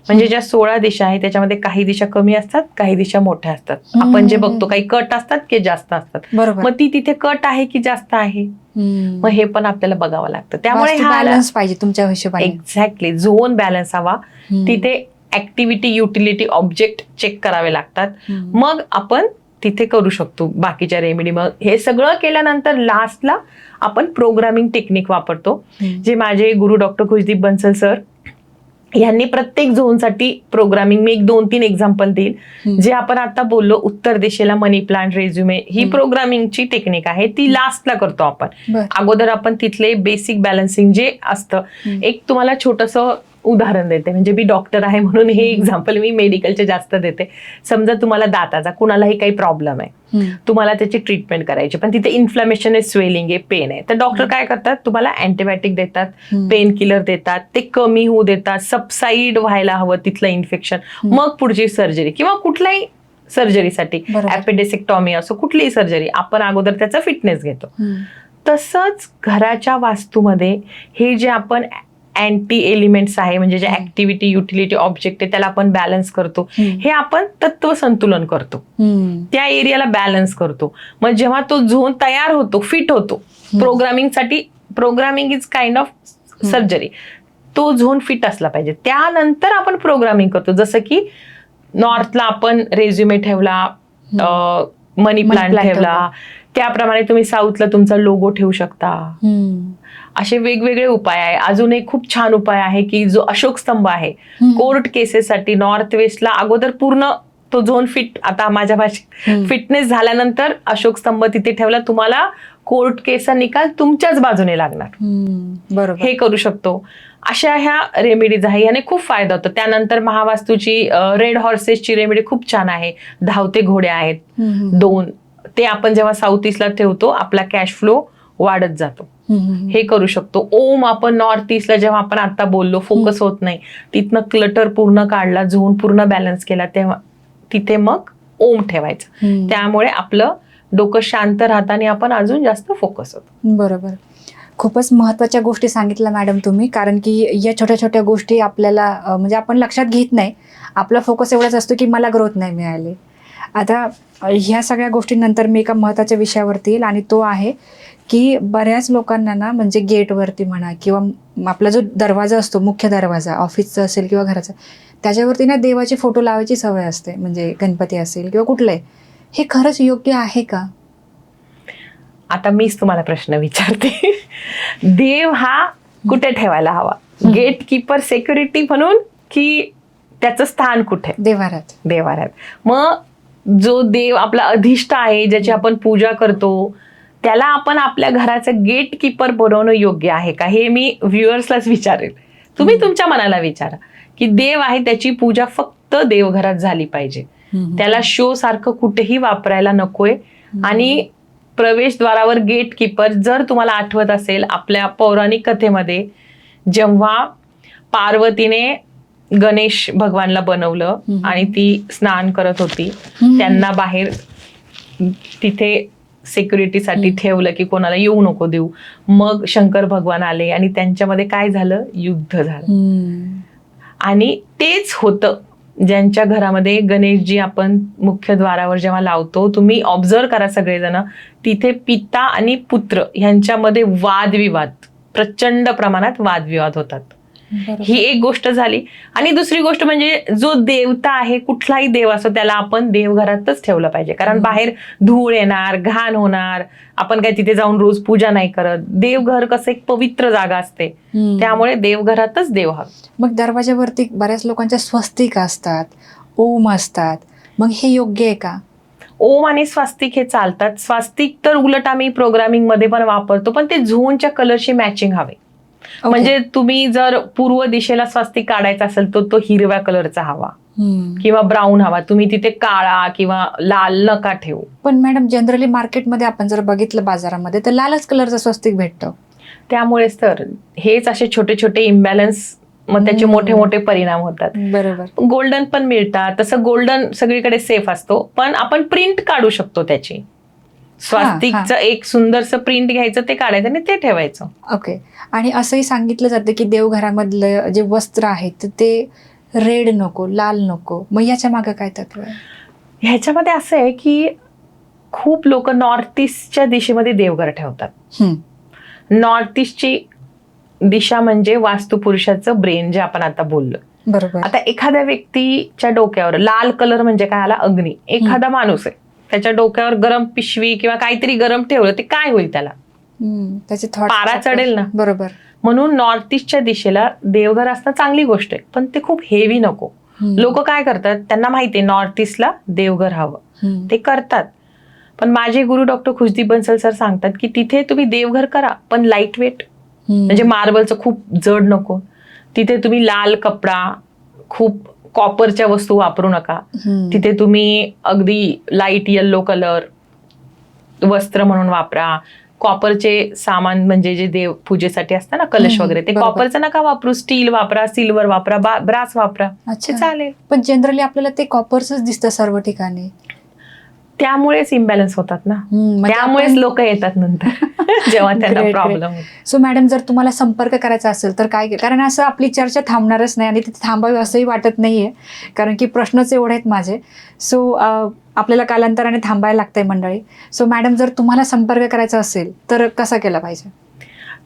म्हणजे ज्या 16 दिशा आहेत त्याच्यामध्ये काही दिशा कमी असतात, काही दिशा मोठ्या असतात. आपण जे बघतो काही कट असतात की जास्त असतात, मग ती तिथे कट आहे की जास्त आहे, मग हे पण आपल्याला बघावं लागतं. त्यामुळे हा बॅलन्स पाहिजे तुमच्या हिशोबाने. एक्झॅक्टली, झोन बॅलन्स हवा. तिथे ऍक्टिव्हिटी, युटिलिटी, ऑब्जेक्ट चेक करावे लागतात. मग आपण तिथे करू शकतो बाकीच्या रेमेडी. मग हे सगळं केल्यानंतर लास्टला आपण प्रोग्रामिंग टेक्निक वापरतो, जे माझे गुरु डॉक्टर खुशदीप बन्सल सर यांनी प्रत्येक झोनसाठी प्रोग्रामिंग, मी एक 2-3 एक्झाम्पल देईल. जे आपण आता बोललो उत्तर दिशेला मनी प्लांट, रेझ्युमे, ही प्रोग्रामिंगची टेक्निक आहे, ती लास्टला करतो आपण. अगोदर आपण तिथले बेसिक बॅलन्सिंग जे असतं, एक तुम्हाला छोटंसं उदाहरण देते. म्हणजे मी डॉक्टर आहे म्हणून हे एक्झाम्पल मी मेडिकलचे जास्त देते. समजा तुम्हाला दाताचा कुणालाही काही प्रॉब्लेम आहे, तुम्हाला त्याची ट्रीटमेंट करायची, पण तिथे इन्फ्लॅमेशन आहे, स्वेलिंग आहे, पेन आहे. तर डॉक्टर काय करतात, तुम्हाला अँटीबायोटिक देतात, पेन किलर देतात, ते कमी होऊ देतात, सबसाईड व्हायला हवं तिथलं इन्फेक्शन, मग पुढची सर्जरी किंवा कुठल्याही सर्जरीसाठी, ॲपेंडिसेक्टॉमी असो, कुठलीही सर्जरी, आपण अगोदर त्याचा फिटनेस घेतो. तसंच घराच्या वास्तूमध्ये हे जे आपण अँटी एलिमेंट्स आहे, म्हणजे जे ऍक्टिव्हिटी, युटिलिटी, ऑब्जेक्ट आहे, त्याला आपण बॅलन्स करतो. हे आपण तत्व संतुलन करतो, त्या एरियाला बॅलन्स करतो. मग जेव्हा तो झोन तयार होतो, फिट होतो प्रोग्रामिंगसाठी, programming is kind of surgery, तो झोन फिट असला पाहिजे. त्यानंतर आपण प्रोग्रामिंग करतो. जसं की नॉर्थला आपण रेझ्युमे ठेवला, मनी प्लांट ठेवला, त्याप्रमाणे तुम्ही साऊथला तुमचा लोगो ठेवू शकता. असे वेगवेगळे उपाय आहे. अजून एक खूप छान उपाय आहे की जो अशोक स्तंभ आहे, कोर्ट केसेससाठी नॉर्थ वेस्टला अगोदर पूर्ण तो झोन फिट, आता माझ्या भाषेत फिटनेस झाल्यानंतर अशोक स्तंभ तिथे ठेवला, तुम्हाला कोर्ट केसचा निकाल तुमच्याच बाजूने लागणार. बरोबर, हे करू शकतो. अशा ह्या रेमेडीज आहे, याने खूप फायदा होतो. त्यानंतर महावास्तूची रेड हॉर्सेसची रेमेडी खूप छान आहे. धावते घोडे आहेत 2, ते आपण जेव्हा साऊथ ईस्टला ठेवतो आपला कॅश फ्लो वाढत जातो. हे करू शकतो. ओम आपण नॉर्थ ईस्टला जेव्हा आपण आता बोललो फोकस होत नाही, तिथनं क्लटर पूर्ण काढला, झोन पूर्ण बॅलन्स केला, तेव्हा तिथे मग ओम ठेवायचं. त्यामुळे आपलं डोकं शांत राहतं आणि आपण अजून जास्त फोकस होतो. बरोबर, खूपच महत्त्वाच्या गोष्टी सांगितल्या मॅडम तुम्ही, कारण की या छोट्या छोट्या गोष्टी आपल्याला म्हणजे आपण लक्षात घेत नाही. आपला फोकस एवढाच असतो की मला ग्रोथ नाही मिळाली. आता ह्या सगळ्या गोष्टींनंतर मी एका महत्त्वाच्या विषयावरती येईल, आणि तो आहे की बऱ्याच लोकांना ना, म्हणजे गेटवरती म्हणा किंवा आपला जो दरवाजा असतो, मुख्य दरवाजा ऑफिसचा असेल किंवा घराचा, त्याच्यावरती ना देवाचे फोटो लावायची सवय असते. म्हणजे गणपती असेल किंवा कुठलंही. हे खरंच योग्य आहे का? आता मीच तुम्हाला प्रश्न विचारते. देव हा कुठे ठेवायला हवा? गेट कीपर, सेक्युरिटी म्हणून, की त्याचं स्थान कुठे? देवारात. देवारात. मग जो देव आपला अधिष्ठ आहे, ज्याची आपण पूजा करतो, त्याला आपण आपल्या घराचं गेट कीपर बनवणं योग्य आहे का? हे मी व्ह्युअर्सलाच विचारेल. तुम्ही तुमच्या मनाला विचारा की देव आहे त्याची पूजा फक्त देवघरात झाली पाहिजे, त्याला शो सारखं कुठेही वापरायला नकोय. आणि प्रवेशद्वारावर गेट कीपर, जर तुम्हाला आठवत असेल आपल्या पौराणिक कथेमध्ये जेव्हा पार्वतीने गणेश भगवानला बनवलं आणि ती स्नान करत होती, त्यांना बाहेर तिथे सिक्युरिटीसाठी ठेवलं की कोणाला येऊ नको देऊ. मग शंकर भगवान आले आणि त्यांच्यामध्ये काय झालं? युद्ध झालं. आणि तेच होतं ज्यांच्या घरामध्ये गणेशजी आपण मुख्य द्वारावर जेव्हा लावतो, तुम्ही ऑब्झर्व करा सगळेजण, तिथे पिता आणि पुत्र यांच्यामध्ये वादविवाद, प्रचंड प्रमाणात वादविवाद होतात. ही एक गोष्ट झाली. आणि दुसरी गोष्ट म्हणजे जो देवता आहे, कुठलाही देव असो, त्याला आपण देवघरातच ठेवलं पाहिजे. कारण बाहेर धूळ येणार, घाण होणार, आपण काय तिथे जाऊन रोज पूजा नाही करत. देवघर कसं एक पवित्र जागा असते, त्यामुळे देवघरातच देव हवा. मग दरवाजावरती बऱ्याच लोकांच्या स्वस्तिक असतात, ओम असतात, मग हे योग्य आहे का? ओम आणि स्वास्तिक हे चालतात. स्वास्तिक तर उलट आम्ही प्रोग्रामिंग मध्ये पण वापरतो, पण ते झोनच्या कलरशी मॅचिंग हवे. म्हणजे तुम्ही जर पूर्व दिशेला स्वास्तिक काढायचा असेल तर तो हिरव्या कलरचा हवा. किंवा ब्राऊन हवा, तुम्ही तिथे काळा किंवा लाल नका ठेवू. पण मॅडम जनरली मार्केटमध्ये आपण जर बघितलं बाजारामध्ये तर लालच कलरचं स्वस्तिक भेटतं. त्यामुळेच तर हेच असे छोटे छोटे इम्बॅलन्स, मग त्याचे मोठे मोठे परिणाम होतात. बरोबर. गोल्डन पण मिळतात, तसं गोल्डन सगळीकडे सेफ असतो, पण आपण प्रिंट काढू शकतो त्याची. स्वास्तिकचं एक सुंदरसं प्रिंट घ्यायचं, ते काढायचं आणि ते ठेवायचं. ओके. आणि असंही सांगितलं जातं की देवघरामधलं जे वस्त्र आहे तर ते रेड नको, लाल नको. मग याच्या मागे काय तत्व आहे? ह्याच्यामध्ये असं आहे की खूप लोक नॉर्थ ईस्टच्या दिशेमध्ये देवघर ठेवतात. नॉर्थ ईस्टची दिशा म्हणजे वास्तुपुरुषाचं ब्रेन, जे आपण आता बोललो. बरोबर. आता एखाद्या व्यक्तीच्या डोक्यावर लाल कलर म्हणजे काय आला? अग्नी. एखादा माणूस आहे, त्याच्या डोक्यावर गरम पिशवी किंवा काहीतरी गरम ठेवलं, ते काय होईल? त्याला त्याचे थॉट पारा चढेल ना. बरोबर. म्हणून नॉर्थ ईस्टच्या दिशेला देवघर असणं चांगली गोष्ट आहे, पण ते खूप हेवी नको. लोक काय करतात, त्यांना माहितीये नॉर्थ ईस्टला देवघर हवं, ते करतात. पण माझे गुरु डॉक्टर खुशदीप बन्सल सर सांगतात की तिथे तुम्ही देवघर करा, पण लाईट वेट, म्हणजे मार्बलचं खूप जड नको. तिथे तुम्ही लाल कपडा, खूप कॉपरच्या वस्तू वापरू नका. तिथे तुम्ही अगदी लाईट येल्लो कलर वस्त्र म्हणून वापरा. कॉपरचे सामान म्हणजे जे देव पूजेसाठी असतं ना, कलश वगैरे, ते कॉपरचं नका वापरू. स्टील वापरा, सिल्वर वापरा, ब्रास वापरा, ते चालेल. पण जनरली आपल्याला ते कॉपरच दिसतं सर्व ठिकाणी. त्यामुळेच इम्बॅलन्स होतात ना, त्यामुळेच लोक येतात नंतर जेव्हा त्यांना प्रॉब्लेम होतो. सो मॅडम, जर तुम्हाला संपर्क करायचा असेल तर काय? कारण असं आपली चर्चा थांबणारच नाही आणि तिथे थांबावी असंही वाटत नाहीये, कारण की प्रश्नच एवढे आहेत माझे. सो आपल्याला कालांतराने थांबायला लागतंय मंडळी. सो मॅडम, जर तुम्हाला संपर्क करायचा असेल तर कसा केला पाहिजे?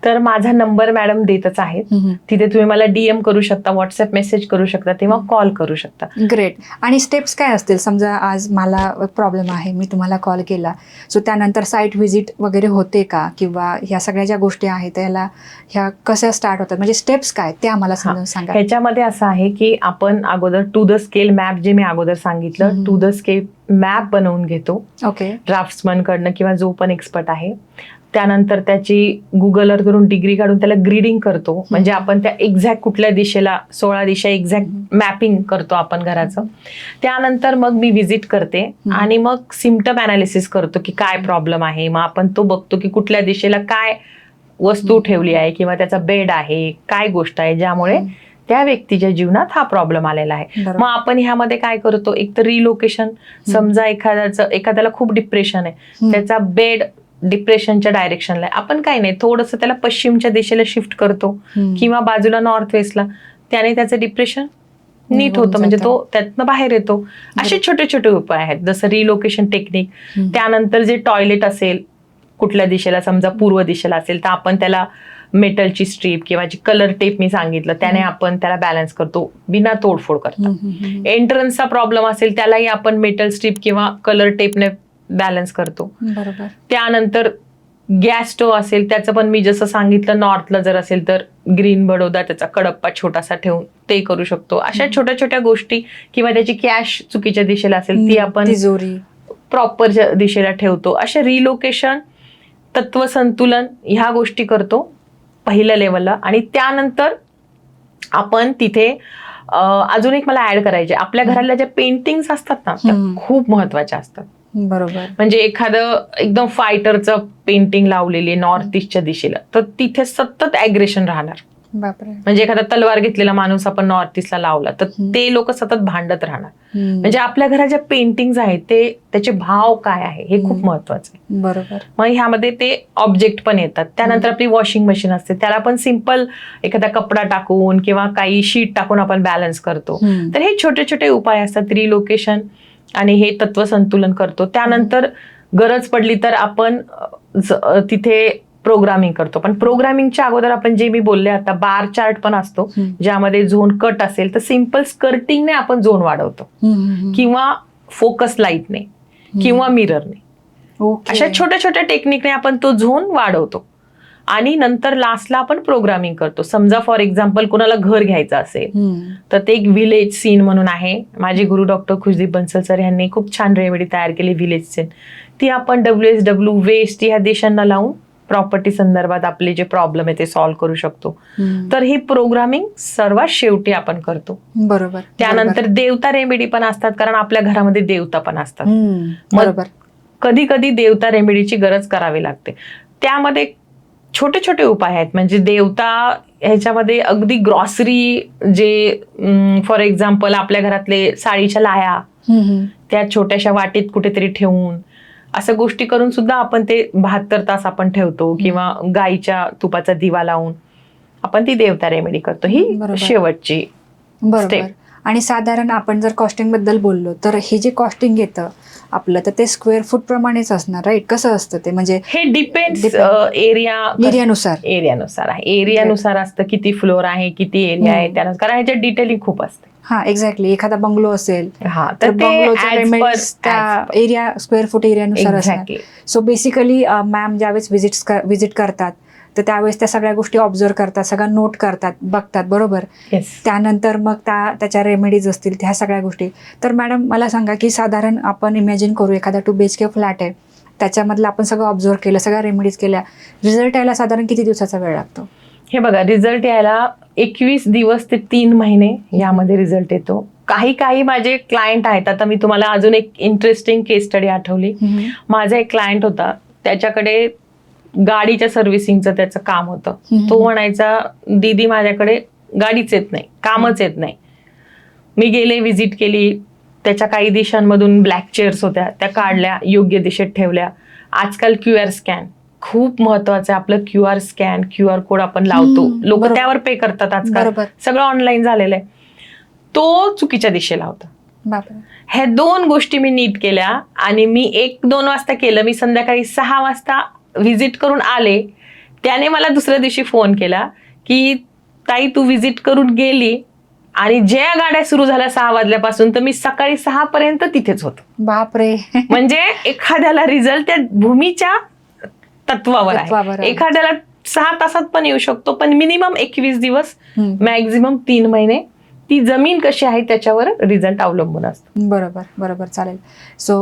तर माझा नंबर मॅडम देतच आहे, तिथे तुम्ही मला DM करू शकता, व्हॉट्सअप मेसेज करू शकता, तेव्हा कॉल करू शकता. ग्रेट. आणि स्टेप्स काय असतील? समजा आज मला प्रॉब्लेम आहे, मी तुम्हाला कॉल केला, सो त्यानंतर साईट व्हिजिट वगैरे होते का? किंवा ह्या सगळ्या ज्या गोष्टी आहेत त्याला ह्या कशा स्टार्ट होतात, म्हणजे स्टेप्स काय ते आम्हाला समजून सांगा. ह्याच्यामध्ये असं आहे की आपण अगोदर टू द स्केल मॅप, जे मी अगोदर सांगितलं, टू द स्केल मॅप बनवून घेतो. ओके. ड्राफ्ट्समन कडनं किंवा जो पण एक्सपर्ट आहे. त्यानंतर त्याची गुगलवर करून डिग्री काढून त्याला ग्रीडिंग करतो, म्हणजे आपण त्या एक्झॅक्ट कुठल्या दिशेला, 16 दिशा एक्झॅक्ट मॅपिंग करतो आपण घराचं. त्यानंतर मग मी व्हिजिट करते आणि मग सिम्पटम अनालिसिस करतो की काय प्रॉब्लेम आहे. मग आपण तो बघतो की कुठल्या दिशेला काय वस्तू ठेवली आहे किंवा त्याचा बेड आहे, काय गोष्ट आहे ज्यामुळे त्या व्यक्तीच्या जीवनात हा प्रॉब्लेम आलेला आहे. मग आपण ह्यामध्ये काय करतो, एक तर रिलोकेशन. समजा एखाद्याला खूप डिप्रेशन आहे, त्याचा बेड डिप्रेशनच्या डायरेक्शनला आहे, आपण काही नाही, थोडंसं त्याला पश्चिमच्या दिशेला शिफ्ट करतो किंवा बाजूला नॉर्थ वेस्टला, त्याने त्याचं डिप्रेशन नीट होतं, म्हणजे तो त्यातनं बाहेर येतो. असे छोटे छोटे उपाय आहेत, जसं रिलोकेशन टेक्निक. त्यानंतर जे टॉयलेट असेल कुठल्या दिशेला, समजा पूर्व दिशेला असेल, तर आपण त्याला मेटलची स्ट्रीप किंवा जी कलर टेप मी सांगितलं त्याने आपण त्याला बॅलन्स करतो, बिना तोडफोड करता. एंट्रन्सचा प्रॉब्लेम असेल त्यालाही आपण मेटल स्ट्रीप किंवा कलर टेपने बॅलन्स करतो. बरोबर. त्यानंतर गॅस स्टोव्ह असेल, त्याचं पण मी जसं सांगितलं, नॉर्थला जर असेल तर ग्रीन बडोदा, त्याचा कडप्पा छोटासा ठेवून ते करू शकतो. अशा छोट्या छोट्या गोष्टी. किंवा त्याची कॅश चुकीच्या दिशेला असेल, ती आपण तिजोरी प्रॉपरच्या दिशेला ठेवतो. अशा रिलोकेशन, तत्वसंतुलन, ह्या गोष्टी करतो पहिल्या लेवलला. आणि त्यानंतर आपण तिथे अजून एक मला ऍड करायचे, आपल्या घरातल्या ज्या पेंटिंग्स असतात ना, त्या खूप महत्वाच्या असतात. बरोबर. म्हणजे एखादं एकदम फायटरचं पेंटिंग लावलेली नॉर्थ ईस्टच्या दिशेला, तर तिथे सतत ऍग्रेशन राहणार. बापरे. म्हणजे एखादा तलवार घेतलेला माणूस आपण नॉर्थ ईस्टला लावला तर ते लोक सतत भांडत राहणार. म्हणजे आपल्या घरात ज्या पेंटिंग्स आहेत ते त्याचे भाव काय आहे हे खूप महत्वाचं आहे. बरोबर. मग ह्यामध्ये ते ऑब्जेक्ट पण येतात. त्यानंतर आपली वॉशिंग मशीन असते, त्याला पण सिंपल एखादा कपडा टाकून किंवा काही शीट टाकून आपण बॅलन्स करतो. तर हे छोटे छोटे उपाय असतात, रिलोकेशन आणि हे तत्वसंतुलन करतो. त्यानंतर गरज पडली तर आपण तिथे प्रोग्रामिंग करतो. पण प्रोग्रामिंगच्या अगोदर आपण जे मी बोलले आता, बार चार्ट पण असतो ज्यामध्ये झोन कट असेल तर सिंपल स्कर्टिंगने आपण झोन वाढवतो, किंवा फोकस लाईटने किंवा मिररने. अशा छोट्या छोट्या टेक्निकने आपण तो झोन वाढवतो. आणि नंतर लास्टला आपण प्रोग्रामिंग करतो. समजा फॉर एक्झाम्पल कोणाला घर घ्यायचं असेल तर ते एक विलेज सीन म्हणून आहे. माझे गुरु डॉक्टर खुशदीप बन्सल सर यांनी खूप छान रेमेडी तयार केली विलेज सीन. ती आपण WSW वेस्ट ह्या देशांना लावून प्रॉपर्टी संदर्भात आपले जे प्रॉब्लेम आहे ते सॉल्व्ह करू शकतो. हम्म. तर ही प्रोग्रामिंग सर्वात शेवटी आपण करतो. बरोबर. त्यानंतर देवता रेमेडी पण असतात, कारण आपल्या घरामध्ये देवता पण असतात. हम्म. मग बरोबर. कधी कधी देवता रेमेडीची गरज करावी लागते. त्यामध्ये छोटे छोटे उपाय आहेत. म्हणजे देवता ह्याच्यामध्ये अगदी ग्रॉसरी, जे फॉर एक्झाम्पल आपल्या घरातले साडीच्या लाया हम्म. त्या छोट्याशा वाटीत कुठेतरी ठेवून, असं गोष्टी करून सुद्धा आपण ते 72 तास आपण ठेवतो. किंवा गाईच्या तुपाचा दिवा लावून आपण ती देवता रेमेडी करतो. ही बरोबर. शेवटची बरोबर. step. आणि साधारण आपण जर कॉस्टिंग बद्दल बोललो तर हे जे कॉस्टिंग येतं आपलं, तर ते स्क्वेअर फूट प्रमाणेच असणार, राईट? कसं असतं ते? म्हणजे हे डिपेंड्स Depend. एरियानुसार एरियानुसार आहे. एरियानुसार असतं, किती फ्लोअर आहे, किती एरिया आहे, त्यानुसार. कारण ह्याच्यात डिटेलिंग खूप असते. हा, एक्झॅक्टली. एखादा बंगलो असेल हा, तर तर ते बंगलोचा as रेमेडीज per- त्या as per. Area, square foot एरियानुसार असणार. Exactly. सो बेसिकली मॅम ज्यावेळेस व्हिजिट करतात तर त्यावेळेस त्या सगळ्या गोष्टी ऑब्झर्व करतात, सगळं नोट करतात, बघतात, बरोबर? Yes. त्यानंतर मग त्याच्या रेमेडीज असतील, त्या सगळ्या गोष्टी. तर मॅडम मला सांगा की साधारण आपण इमॅजिन करू एखादा 2 BHK फ्लॅट आहे, त्याच्यामधलं आपण सगळं ऑब्झर्व केलं, सगळ्या रेमेडीज केल्या, रिझल्ट यायला साधारण किती दिवसाचा वेळ लागतो? हे बघा, रिझल्ट यायला 21 दिवस ते 3 महिने यामध्ये रिझल्ट येतो. काही माझे क्लायंट आहेत. आता मी तुम्हाला अजून एक इंटरेस्टिंग केस स्टडी आठवली. माझा एक क्लायंट होता, त्याच्याकडे गाडीच्या सर्व्हिसिंगचं त्याचं काम होतं. तो म्हणायचा, दीदी माझ्याकडे गाडीच येत नाही, कामच येत नाही. मी गेले, व्हिजिट केली, त्याच्या काही दिशांमधून ब्लॅक चेअर्स होत्या, त्या काढल्या, योग्य दिशेत ठेवल्या. आजकाल QR स्कॅन खूप महत्वाचं आहे. आपलं QR स्कॅन, QR कोड आपण लावतो, लोक बरोबर. त्यावर पे करतात आजकाल. बरोबर. सगळं ऑनलाईन झालेलं आहे. तो चुकीच्या दिशेला होता. बापरे. ह्या 2 गोष्टी मी नीट केल्या आणि मी 1-2 वाजता केलं. मी संध्याकाळी 6 वाजता व्हिजिट करून आले. त्याने मला दुसऱ्या दिवशी फोन केला की ताई, तू व्हिजिट करून गेली आणि ज्या गाड्या सुरू झाल्या 6 वाजल्यापासून, तर मी सकाळी 6 पर्यंत तिथेच होतो. बापरे. म्हणजे एखाद्याला रिझल्ट त्या भूमीच्या तत्वावर तत्वावर आहे. आहे. एखाद्याला 6 तासात पण येऊ शकतो, पण मिनिमम 21 दिवस, मॅक्झिमम 3 महिने. ती जमीन कशी आहे त्याच्यावर रिझल्ट अवलंबून असतो. बरोबर. चालेल. सो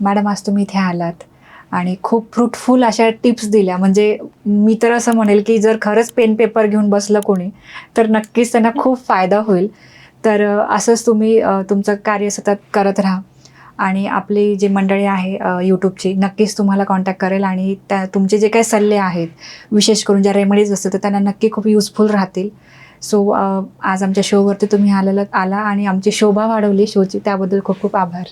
मॅडम, आज तुम्ही इथे आलात आणि खूप फ्रुटफुल अशा टिप्स दिल्या. म्हणजे मी तर असं म्हणेल की जर खरंच पेन पेपर घेऊन बसलं कोणी तर नक्कीच त्यांना खूप फायदा होईल. तर असंच तुम्ही तुमचं कार्य सतत करत राहा. आणि आपली जी मंडळी आहे यूट्यूबची, नक्कीच तुम्हाला कॉन्टॅक्ट करेल आणि तुमचे जे काही सल्ले आहेत, विशेष करून ज्या रेमेडीज असतात, तर त्यांना नक्की खूप युजफुल राहतील. सो आज आमच्या शोवरती तुम्ही आला आणि आमची शोभा वाढवली शोची, त्याबद्दल खूप खूप आभार.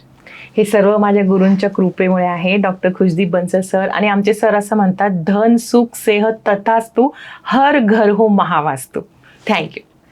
हे सर्व माझ्या गुरूंच्या कृपेमुळे आहे. डॉक्टर खुशदीप बन्सल सर आणि आमचे सर असं म्हणतात, धन सुख सेहत तथास्तु, हर घर हो महावास्तू. थँक्यू.